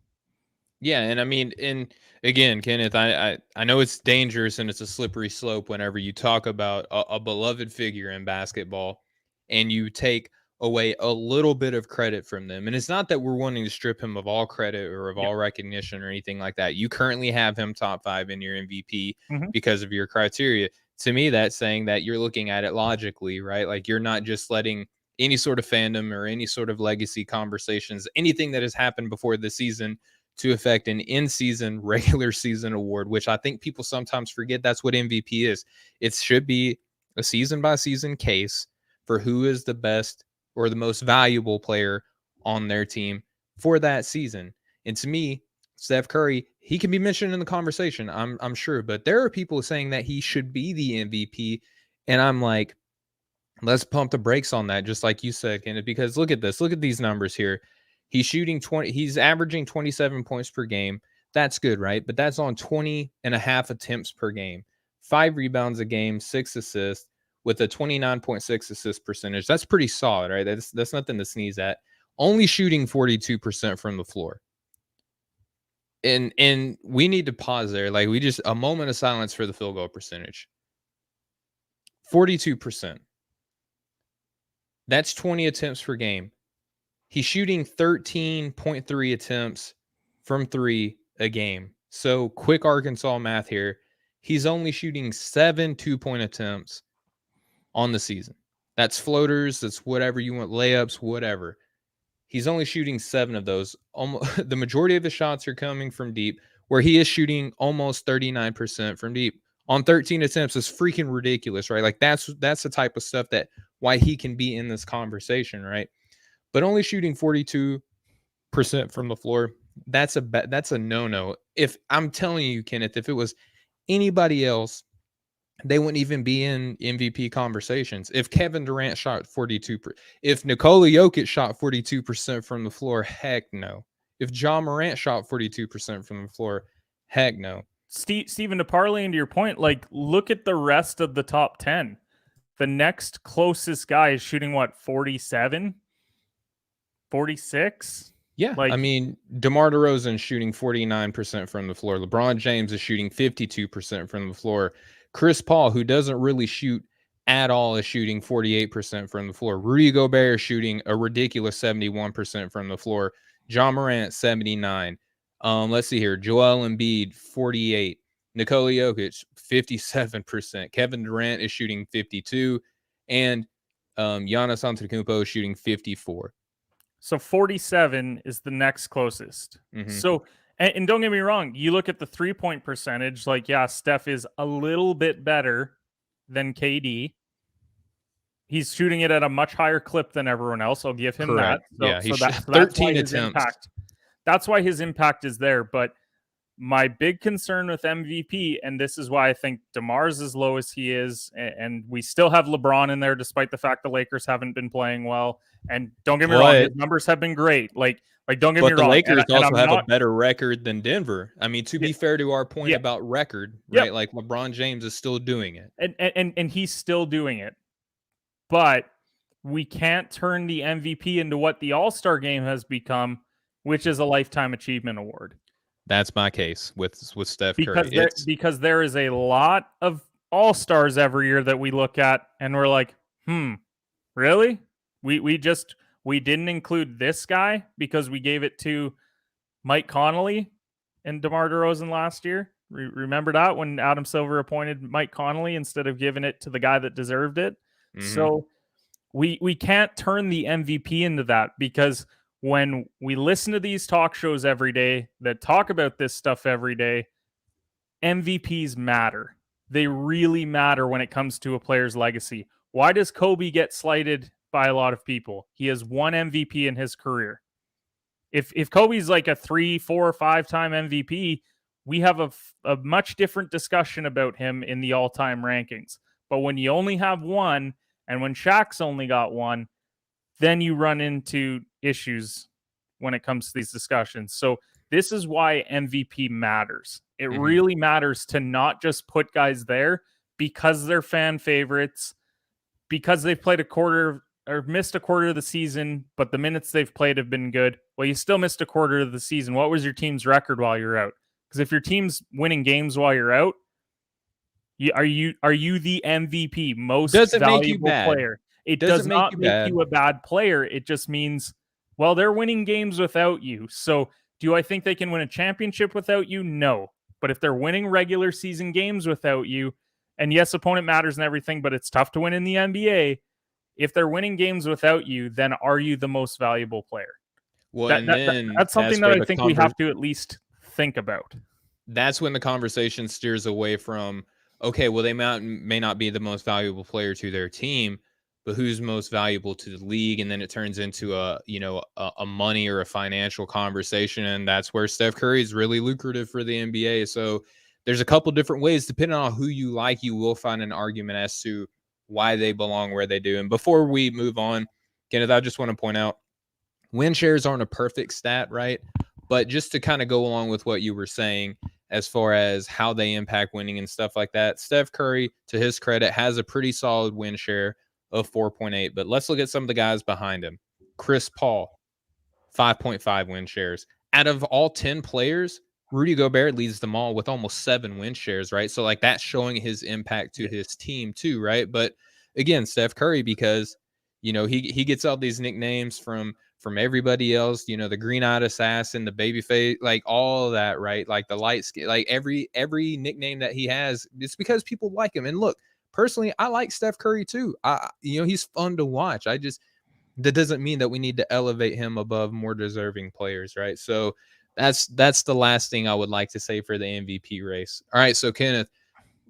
Yeah, and I mean, and again, Kenneth, I know it's dangerous and it's a slippery slope whenever you talk about a beloved figure in basketball and you take away a little bit of credit from them. And it's not that we're wanting to strip him of all credit or of all recognition or anything like that. You currently have him top 5 in your MVP because of your criteria. To me, that's saying that you're looking at it logically, right? Like you're not just letting any sort of fandom or any sort of legacy conversations, anything that has happened before the season to affect an in-season, regular season award, which I think people sometimes forget that's what MVP is. It should be a season-by-season case for who is the best or the most valuable player on their team for that season. And to me, Steph Curry, he can be mentioned in the conversation, I'm sure, but there are people saying that he should be the MVP, and I'm like, let's pump the brakes on that, just like you said, Kenneth, because look at this. Look at these numbers here. He's shooting 20. He's averaging 27 points per game. That's good, right? But that's on 20 and a half attempts per game, 5 rebounds a game, 6 assists with a 29.6 assist percentage. That's pretty solid, right? That's nothing to sneeze at. Only shooting 42% from the floor. And we need to pause there. Like we just a moment of silence for the field goal percentage. 42%. That's 20 attempts per game. He's shooting 13.3 attempts from 3 a game. So quick Arkansas math here. He's only shooting 7 2-point attempts on the season. That's floaters. That's whatever you want, layups, whatever. He's only shooting 7 of those. The majority of the shots are coming from deep, where he is shooting almost 39% from deep on 13 attempts. Is freaking ridiculous, right? Like that's the type of stuff that why he can be in this conversation, right? But only shooting 42% from the floor, that's a no-no. If I'm telling you, Kenneth, if it was anybody else, they wouldn't even be in MVP conversations. If Kevin Durant shot 42%, if Nikola Jokic shot 42% from the floor, heck no. If John Morant shot 42% from the floor, heck no. Stephen, to parlay into your point, like look at the rest of the top 10. The next closest guy is shooting what, 47? 46? Yeah, I mean, DeMar DeRozan shooting 49% from the floor. LeBron James is shooting 52% from the floor. Chris Paul, who doesn't really shoot at all, is shooting 48% from the floor. Rudy Gobert is shooting a ridiculous 71% from the floor. John Morant, 79. Let's see here. Joel Embiid, 48. Nikola Jokic, 57%. Kevin Durant is shooting 52. And Giannis Antetokounmpo is shooting 54. So 47 is the next closest. So, and don't get me wrong, you look at the 3-point percentage, like, yeah, Steph is a little bit better than KD. He's shooting it at a much higher clip than everyone else. I'll give him that. So, yeah, he's that's 13 attempts. impact. That's why his impact is there. But my big concern with MVP, and this is why I think DeMar's as low as he is, and we still have LeBron in there despite the fact the Lakers haven't been playing well. And don't get me wrong, his numbers have been great. Like don't get me wrong. But the Lakers also have a better record than Denver. I mean, to be fair to our point about record, right? Like LeBron James is still doing it. And he's still doing it. But we can't turn the MVP into what the All-Star game has become, which is a Lifetime Achievement Award. That's my case with Steph Curry. Because there is a lot of All-Stars every year that we look at and we're like, really? We didn't include this guy because we gave it to Mike Conley and DeMar DeRozan last year. Remember that when Adam Silver appointed Mike Conley instead of giving it to the guy that deserved it? So we can't turn the MVP into that, because when we listen to these talk shows every day that talk about this stuff every day, MVPs matter. They really matter when it comes to a player's legacy. Why does Kobe get slighted by a lot of people? He has 1 MVP in his career. If Kobe's like a 3, 4, 5-time MVP, we have a much different discussion about him in the all-time rankings. But when you only have 1, and when Shaq's only got 1, then you run into issues when it comes to these discussions. So this is why MVP matters. It really matters to not just put guys there because they're fan favorites, because they've played a quarter or missed a quarter of the season, but the minutes they've played have been good. Well, you still missed a quarter of the season. What was your team's record while you're out? Because if your team's winning games while you're out, are you the MVP, most Doesn't make you valuable bad. player? It does Doesn't make not you make bad. you a bad player. It just means, well, they're winning games without you. So do I think they can win a championship without you? No. But if they're winning regular season games without you, and yes, opponent matters and everything, but it's tough to win in the NBA. If they're winning games without you, then are you the most valuable player? Well, and then That's something that's that where I think we have to at least think about. That's when the conversation steers away from, okay, well, they may not be the most valuable player to their team, but who's most valuable to the league? And then it turns into a money or a financial conversation, and that's where Steph Curry is really lucrative for the NBA. So there's a couple different ways, depending on who you like, you will find an argument as to why they belong where they do. And before we move on, Kenneth, I just want to point out, win shares aren't a perfect stat, right? But just to kind of go along with what you were saying, as far as how they impact winning and stuff like that, Steph Curry, to his credit, has a pretty solid win share of 4.8. But let's look at some of the guys behind him. Chris Paul, 5.5 win shares. Out of all 10 players, Rudy Gobert leads them all with almost 7 win shares, right? So like that's showing his impact to his team too, right? But again, Steph Curry, because he gets all these nicknames from everybody else, the green-eyed assassin, the baby face, like all of that, right? Like the light skin, like every nickname that he has, it's because people like him. And look, personally, I like Steph Curry too. He's fun to watch. That doesn't mean that we need to elevate him above more deserving players, right? So that's the last thing I would like to say for the MVP race. All right, so Kenneth,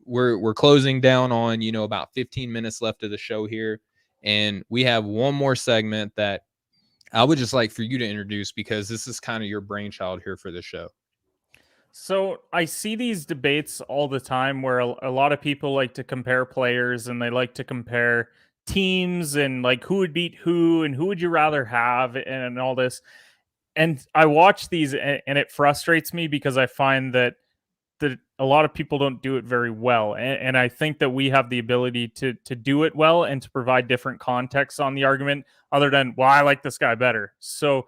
we're closing down on about 15 minutes left of the show here, and we have one more segment that I would just like for you to introduce, because this is kind of your brainchild here for the show. So I see these debates all the time where a lot of people like to compare players and they like to compare teams and like who would beat who and who would you rather have and all this. And I watch these and it frustrates me because I find that a lot of people don't do it very well. And I think that we have the ability to do it well and to provide different contexts on the argument other than, well, I like this guy better. So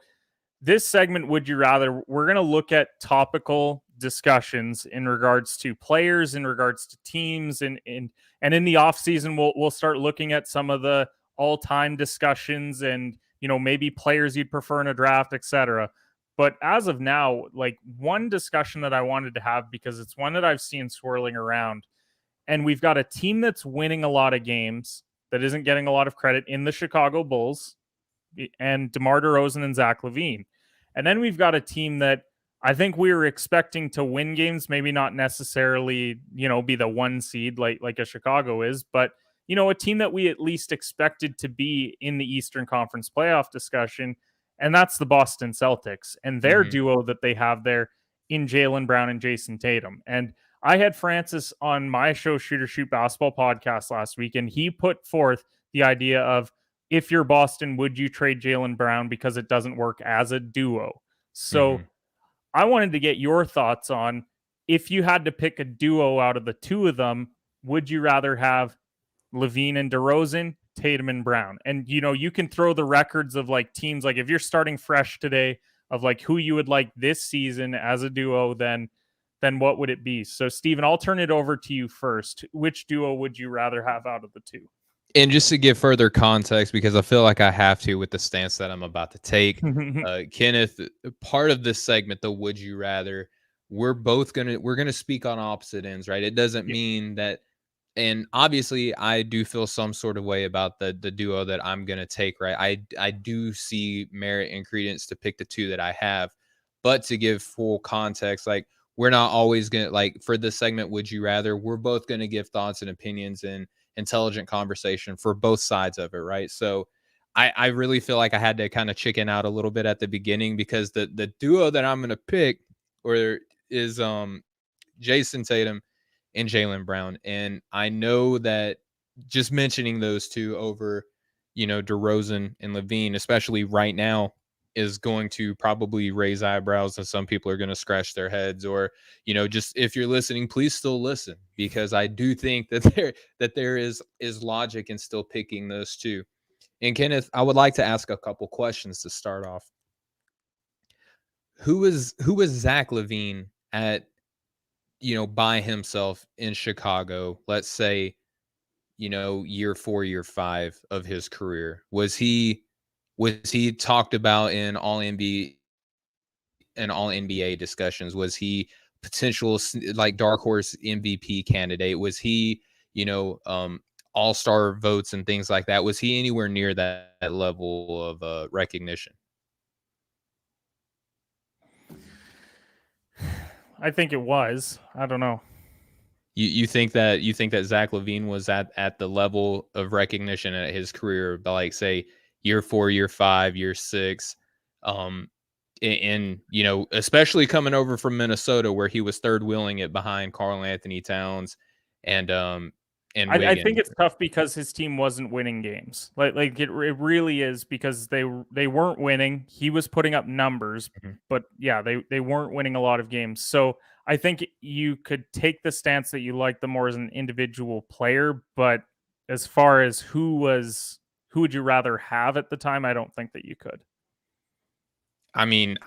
this segment, Would You Rather, we're going to look at topical discussions in regards to players, in regards to teams, and in the off season, we'll start looking at some of the all-time discussions and maybe players you'd prefer in a draft, etc. But as of now, like one discussion that I wanted to have, because it's one that I've seen swirling around, and we've got a team that's winning a lot of games that isn't getting a lot of credit in the Chicago Bulls and DeMar DeRozan and Zach LaVine. And then we've got a team that I think we were expecting to win games, maybe not necessarily, be the one seed like a Chicago is, but a team that we at least expected to be in the Eastern Conference playoff discussion, and that's the Boston Celtics and their duo that they have there in Jaylen Brown and Jason Tatum. And I had Francis on my show, Shoot or Shoot Basketball podcast last week, and he put forth the idea of, if you're Boston, would you trade Jaylen Brown because it doesn't work as a duo? So I wanted to get your thoughts on, if you had to pick a duo out of the two of them, would you rather have LaVine and DeRozan, Tatum and Brown? And, you can throw the records of like teams, like if you're starting fresh today of like who you would like this season as a duo, then what would it be? So, Stephen, I'll turn it over to you first. Which duo would you rather have out of the two? And just to give further context, because I feel like I have to with the stance that I'm about to take, Kenneth, part of this segment, the Would You Rather, we're gonna speak on opposite ends, right? It doesn't mean that, and obviously I do feel some sort of way about the duo that I'm gonna take, right? I do see merit and credence to pick the two that I have, but to give full context, like we're not always gonna, like for this segment, Would You Rather, we're both gonna give thoughts and opinions and intelligent conversation for both sides of it, right? So I really feel like I had to kind of chicken out a little bit at the beginning, because the duo that I'm gonna pick is Jason Tatum and Jaylen Brown. And I know that just mentioning those two over, DeRozan and LaVine, especially right now, is going to probably raise eyebrows and some people are going to scratch their heads, or just if you're listening, please still listen, because I do think that there is logic in still picking those two. And Kenneth, I would like to ask a couple questions to start off. Who is Zach LaVine at, by himself in Chicago, let's say, year 4, year 5 of his career? Was he talked about in all NBA discussions? Was he potential like dark horse MVP candidate? Was he, all-star votes and things like that? Was he anywhere near that level of recognition? I think it was. I don't know. You think that Zach LaVine was at the level of recognition at his career, by like say year 4, year 5, year 6, um, in especially coming over from Minnesota, where he was third wheeling it behind Karl Anthony Towns and I think Wiggins. it's tough because his team wasn't winning games. It really is, because they weren't winning. He was putting up numbers, Mhm. but yeah, they weren't winning a lot of games. So I think you could take the stance that you like them more as an individual player, but as far as who would you rather have at the time, I don't think that you could. I mean,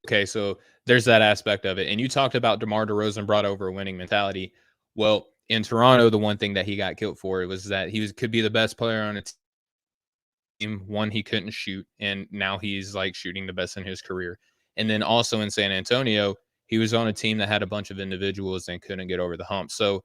okay, so there's that aspect of it. And you talked about DeMar DeRozan brought over a winning mentality. Well, in Toronto, the one thing that he got killed for was that could be the best player on a team. One, he couldn't shoot, and now he's like shooting the best in his career. And then also in San Antonio, he was on a team that had a bunch of individuals and couldn't get over the hump. So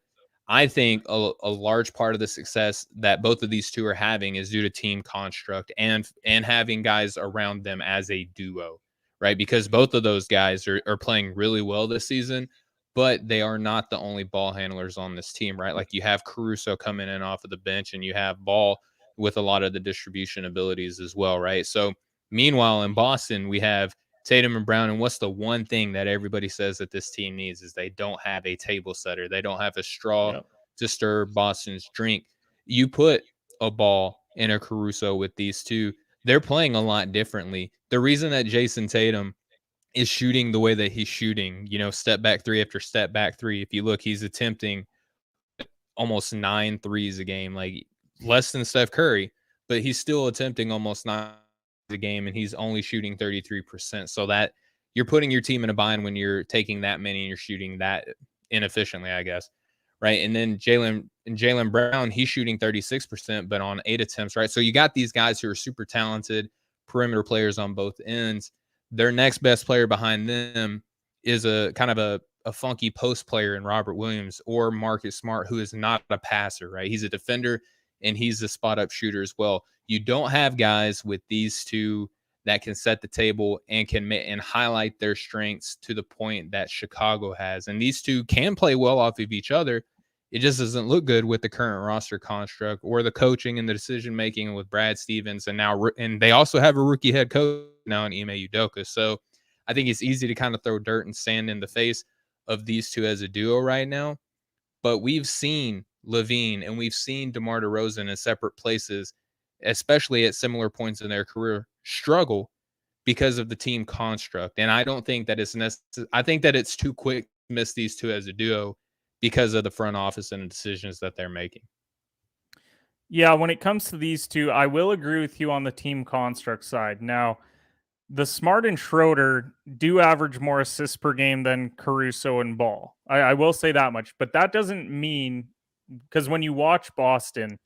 I think a large part of the success that both of these two are having is due to team construct and having guys around them as a duo, right? Because both of those guys are playing really well this season, but they are not the only ball handlers on this team, right? Like you have Caruso coming in off of the bench, and you have Ball with a lot of the distribution abilities as well, right? So meanwhile, in Boston, we have Tatum and Brown. And what's the one thing that everybody says that this team needs is they don't have a table setter. They don't have a straw Yeah. to stir Boston's drink. You put a Ball in a Caruso with these two, they're playing a lot differently. The reason that Jason Tatum is shooting the way that he's shooting, step back three after step back three. If you look, he's attempting almost 9 threes a game, like less than Steph Curry, but he's still attempting almost 9 a game, and he's only shooting 33%. So that you're putting your team in a bind when you're taking that many and you're shooting that inefficiently, I guess. Right. And then Jaylen Brown, he's shooting 36%, but on 8 attempts, right? So you got these guys who are super talented perimeter players on both ends. Their next best player behind them is a kind of a funky post player in Robert Williams or Marcus Smart, who is not a passer, right? He's a defender and he's a spot up shooter as well. You don't have guys with these two that can set the table and can and highlight their strengths to the point that Chicago has. And these two can play well off of each other. It just doesn't look good with the current roster construct or the coaching and the decision making with Brad Stevens. And they also have a rookie head coach now in Ime Udoka. So I think it's easy to kind of throw dirt and sand in the face of these two as a duo right now. But we've seen LaVine and we've seen DeMar DeRozan in separate places, especially at similar points in their career, struggle because of the team construct. And I don't think that it's necessary. I think that it's too quick to miss these two as a duo because of the front office and the decisions that they're making. Yeah, when it comes to these two, I will agree with you on the team construct side. Now, the Smart and Schroeder do average more assists per game than Caruso and Ball. I will say that much, but that doesn't mean, because when you watch Boston,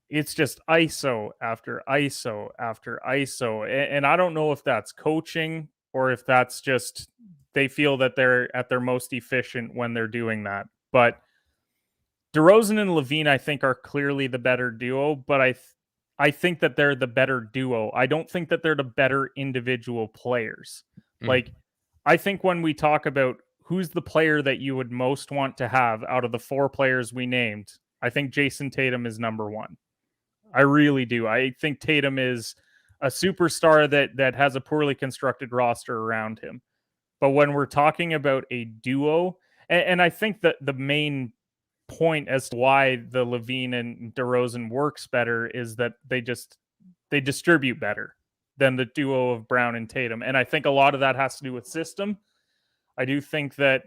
it's just ISO after ISO after ISO. And I don't know if that's coaching or if that's just they feel that they're at their most efficient when they're doing that. But DeRozan and LaVine, I think, are clearly the better duo, but I think that they're the better duo. I don't think that they're the better individual players. Mm. Like, I think when we talk about who's the player that you would most want to have out of the 4 players we named, I think Jason Tatum is number 1. I really do. I think Tatum is a superstar that has a poorly constructed roster around him. But when we're talking about a duo, and I think that the main point as to why the LaVine and DeRozan works better is that they distribute better. than the duo of Brown and Tatum. And I think a lot of that has to do with system. I do think that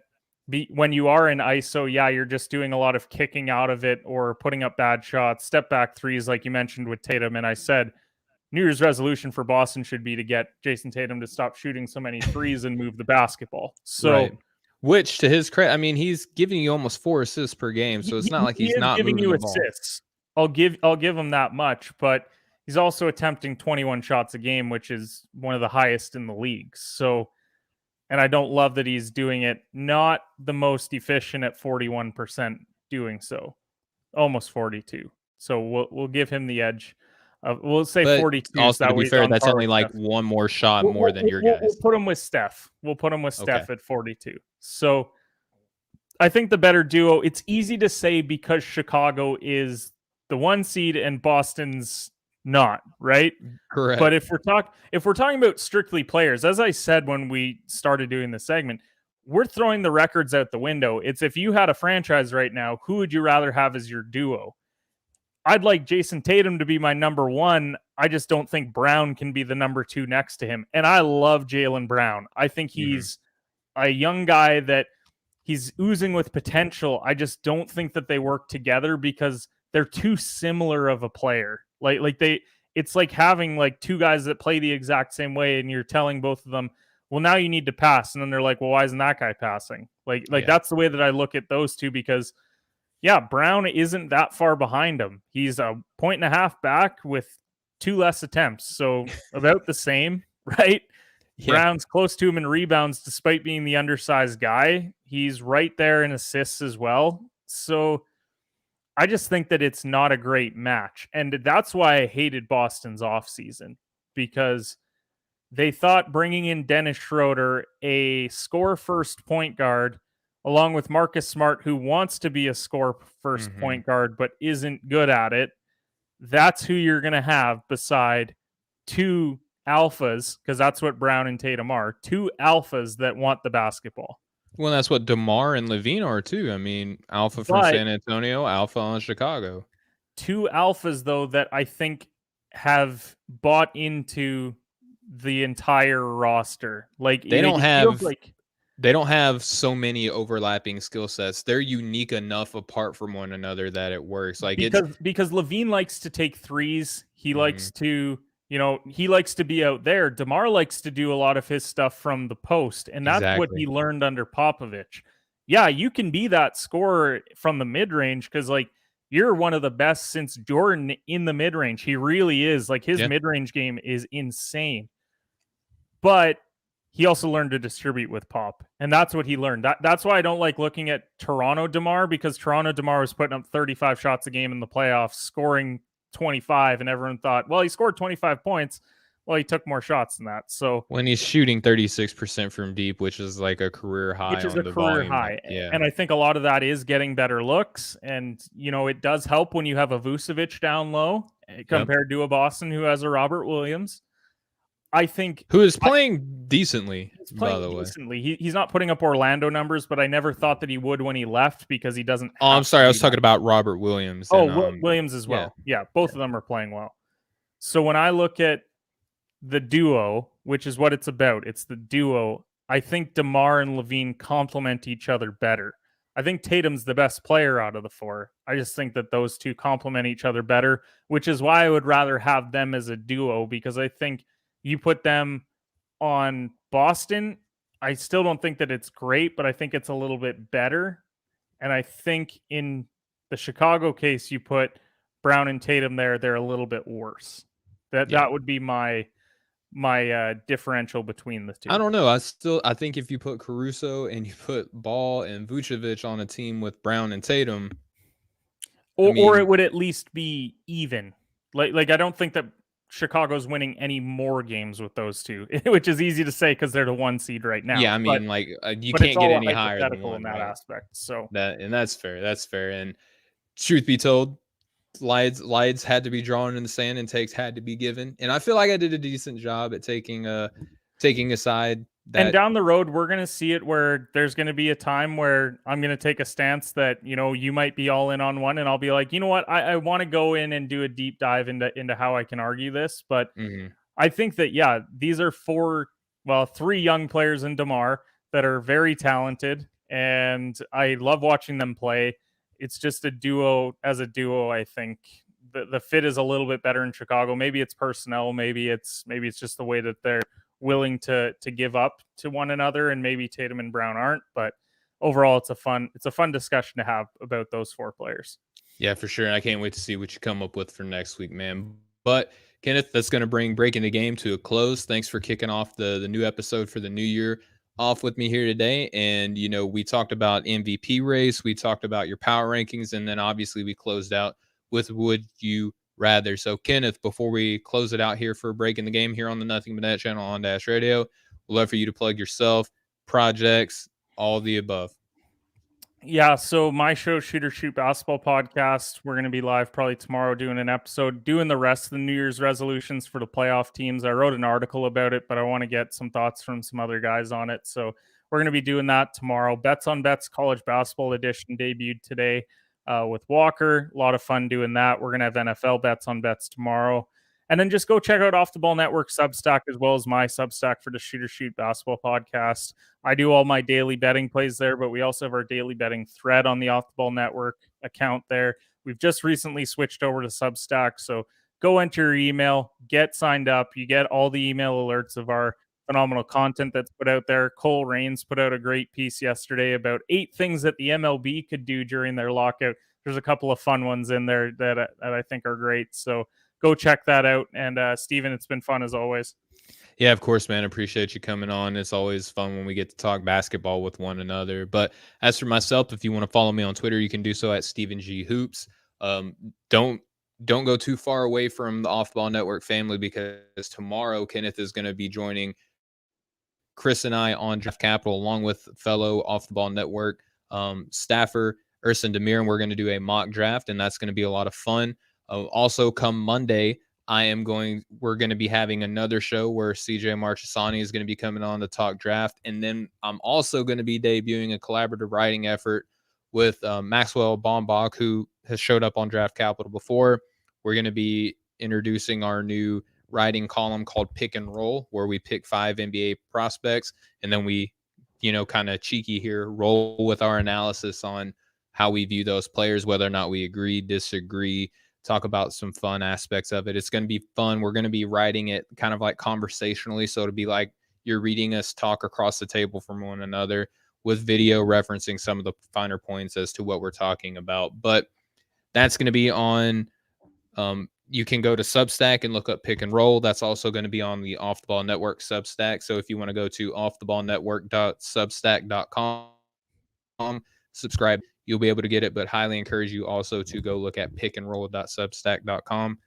when you are in ISO, yeah, you're just doing a lot of kicking out of it or putting up bad shots, step back threes, like you mentioned with Tatum. And I said, New Year's resolution for Boston should be to get Jason Tatum to stop shooting so many threes and move the basketball. So, right. Which, to his credit, I mean, he's giving you almost 4 assists per game, so it's not like he's not giving moving you the ball. assists. I'll give him that much, but he's also attempting 21 shots a game, which is one of the highest in the league. So, and I don't love that he's doing it not the most efficient at 41% doing so, almost 42. So we'll give him the edge. We'll say 42. Also, so to be fair, that's only like one more shot more than your guys. We'll put him with Steph. Steph at 42. So I think the better duo. It's easy to say because Chicago is the 1 seed and Boston's not, right? Correct. But if we're talking about strictly players, as I said when we started doing the segment, we're throwing the records out the window. It's if you had a franchise right now, who would you rather have as your duo? I'd like Jason Tatum to be my number 1. I just don't think Brown can be the number 2 next to him. And I love Jaylen Brown. I think he's a young guy that he's oozing with potential. I just don't think that they work together because they're too similar of a player. It's like having like 2 guys that play the exact same way, and you're telling both of them, well, now you need to pass. And then they're like, well, why isn't that guy passing? That's the way that I look at those two because yeah, Brown isn't that far behind him. He's a 1.5 back with 2 less attempts. So about the same, right? Yeah. Brown's close to him in rebounds despite being the undersized guy. He's right there in assists as well. So I just think that it's not a great match. And that's why I hated Boston's offseason because they thought bringing in Dennis Schroeder, a score-first point guard, along with Marcus Smart, who wants to be a score-first point guard but isn't good at it, that's who you're going to have beside 2 alphas, because that's what Brown and Tatum are, 2 alphas that want the basketball. Well, that's what DeMar and Levine are too. I mean, alpha from San Antonio, alpha on Chicago. 2 alphas, though, that I think have bought into the entire roster. Like they don't have so many overlapping skill sets. They're unique enough apart from one another that it works. Like because Levine likes to take threes. He likes to, he likes to be out there. DeMar likes to do a lot of his stuff from the post, and that's what he learned under Popovich. Yeah, you can be that scorer from the mid-range because, like, you're one of the best since Jordan in the mid-range. He really is. Like, his mid-range game is insane. But he also learned to distribute with Pop, and that's what he learned. That's why I don't like looking at Toronto DeMar, because Toronto DeMar was putting up 35 shots a game in the playoffs, scoring 25, and everyone thought, well, he scored 25 points. Well, he took more shots than that. So when he's shooting 36% from deep, which is like a career high, Yeah. And I think a lot of that is getting better looks, and it does help when you have a Vucevic down low compared to a Boston who has a Robert Williams. I think who is playing decently, by the way. He's not putting up Orlando numbers, but I never thought that he would when he left because he doesn't. Oh, I'm sorry. I was talking about Robert Williams. Williams as well. Yeah, both of them are playing well. So when I look at the duo, which is what it's about, it's the duo. I think DeMar and Levine complement each other better. I think Tatum's the best player out of the 4. I just think that those 2 complement each other better, which is why I would rather have them as a duo, because I think you put them on Boston, I still don't think that it's great, but I think it's a little bit better. And I think in the Chicago case, you put Brown and Tatum there, they're a little bit worse. That would be my differential between the 2. I don't know. I think if you put Caruso and you put Ball and Vucevic on a team with Brown and Tatum, or it would at least be even. Like I don't think that Chicago's winning any more games with those 2, which is easy to say because they're the 1 seed right now. Yeah, I mean, you can't get any higher than 1 in that aspect. So that's fair. That's fair. And truth be told, lights had to be drawn in the sand and takes had to be given. And I feel like I did a decent job at taking aside that. And down the road, we're going to see it where there's going to be a time where I'm going to take a stance that, you might be all in on one, and I'll be like, you know what, I want to go in and do a deep dive into how I can argue this. But I think that, yeah, these are three young players in DeMar that are very talented, and I love watching them play. It's just a duo. As a duo, I think the fit is a little bit better in Chicago. Maybe it's personnel, maybe it's just the way that they're willing to give up to one another, and maybe Tatum and Brown aren't. But overall, it's a fun discussion to have about those four players. Yeah, for sure. I can't wait to see what you come up with for next week, man. But Kenneth, that's going to bring Breaking the Game to a close. Thanks for kicking off the new episode for the new year off with me here today. And, we talked about MVP race, we talked about your power rankings, and then obviously we closed out with Would You Rather. So, Kenneth, before we close it out here for Breaking the Game here on the Nothing But Net channel on Dash Radio, we'd love for you to plug yourself, projects, all the above. Yeah, so my show, Shooter Shoot Basketball Podcast, we're going to be live probably tomorrow doing an episode, doing the rest of the New Year's resolutions for the playoff teams. I wrote an article about it, but I want to get some thoughts from some other guys on it. So we're going to be doing that tomorrow. Bets on Bets College Basketball Edition debuted today with Walker. A lot of fun doing that. We're going to have NFL Bets on Bets tomorrow. And then just go check out Off the Ball Network Substack, as well as my Substack for the Shooter Shoot Basketball Podcast. I do all my daily betting plays there, but we also have our daily betting thread on the Off the Ball Network account there. We've just recently switched over to Substack, so go enter your email, get signed up. You get all the email alerts of our phenomenal content that's put out there. Cole Raines put out a great piece yesterday about 8 things that the MLB could do during their lockout. There's a couple of fun ones in there that I think are great, so go check that out. And Stephen, it's been fun as always. Yeah, of course, man. Appreciate you coming on. It's always fun when we get to talk basketball with one another. But as for myself, if you want to follow me on Twitter, you can do so at Stephen G Hoops. Don't go too far away from the Off Ball Network family, because tomorrow Kenneth is going to be joining Chris and I on Draft Capital, along with fellow Off the Ball Network staffer Urson Demir, and we're going to do a mock draft, and that's going to be a lot of fun. Also, come Monday, we're going to be having another show where CJ Marchesani is going to be coming on to talk draft. And then I'm also going to be debuting a collaborative writing effort with Maxwell Bombach, who has showed up on Draft Capital before. We're going to be introducing our new writing column called Pick and Roll, where we pick 5 NBA prospects, and then we, kind of cheeky here, roll with our analysis on how we view those players, whether or not we agree, disagree, talk about some fun aspects of it. It's going to be fun. We're going to be writing it kind of like conversationally. So it'll be like you're reading us talk across the table from one another, with video referencing some of the finer points as to what we're talking about. But that's going to be on, you can go to Substack and look up Pick and Roll. That's also going to be on the Off the Ball Network Substack. So if you want to go to offtheballnetwork.substack.com, subscribe, you'll be able to get it, but highly encourage you also to go look at pickandroll.substack.com.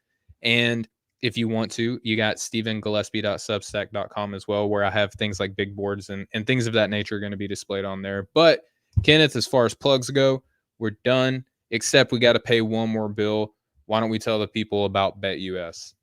And if you want to, you got stephengillespie.substack.com as well, where I have things like big boards and things of that nature are going to be displayed on there. But Kenneth, as far as plugs go, we're done, except we got to pay one more bill. Why don't we tell the people about BetUS?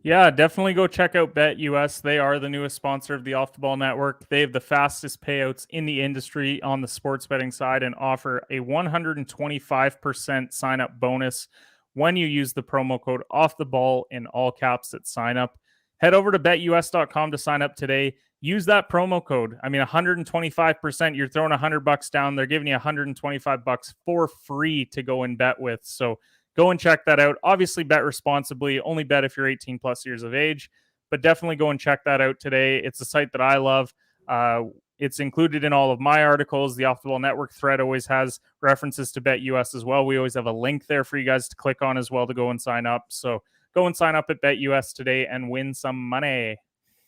Yeah, definitely go check out BetUS. They are the newest sponsor of the Off the Ball Network. They have the fastest payouts in the industry on the sports betting side and offer a 125% sign up bonus when you use the promo code Off the Ball in all caps at sign up. Head over to betus.com to sign up today. Use that promo code. 125%. You're throwing $100 down. They're giving you $125 for free to go and bet with. So go and check that out. Obviously, bet responsibly. Only bet if you're 18 plus years of age, but definitely go and check that out today. It's a site that I love. It's included in all of my articles. The Off the Ball Network thread always has references to BetUS as well. We always have a link there for you guys to click on as well to go and sign up. So go and sign up at BetUS today and win some money.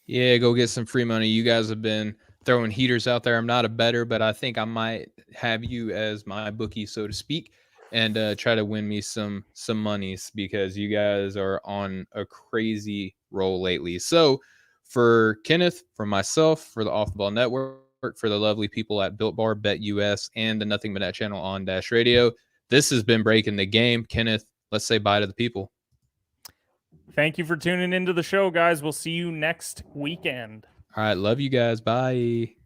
Yeah, go get some free money. You guys have been throwing heaters out there. I'm not a bettor, but I think I might have you as my bookie, so to speak, and try to win me some monies, because you guys are on a crazy roll lately. So for Kenneth, for myself, for the Off the Ball Network, for the lovely people at Built Bar, BetUS, and the Nothing But Net channel on Dash Radio, this has been Breaking the Game. Kenneth, let's say bye to the people. Thank you for tuning into the show, guys. We'll see you next weekend. All right. Love you guys. Bye.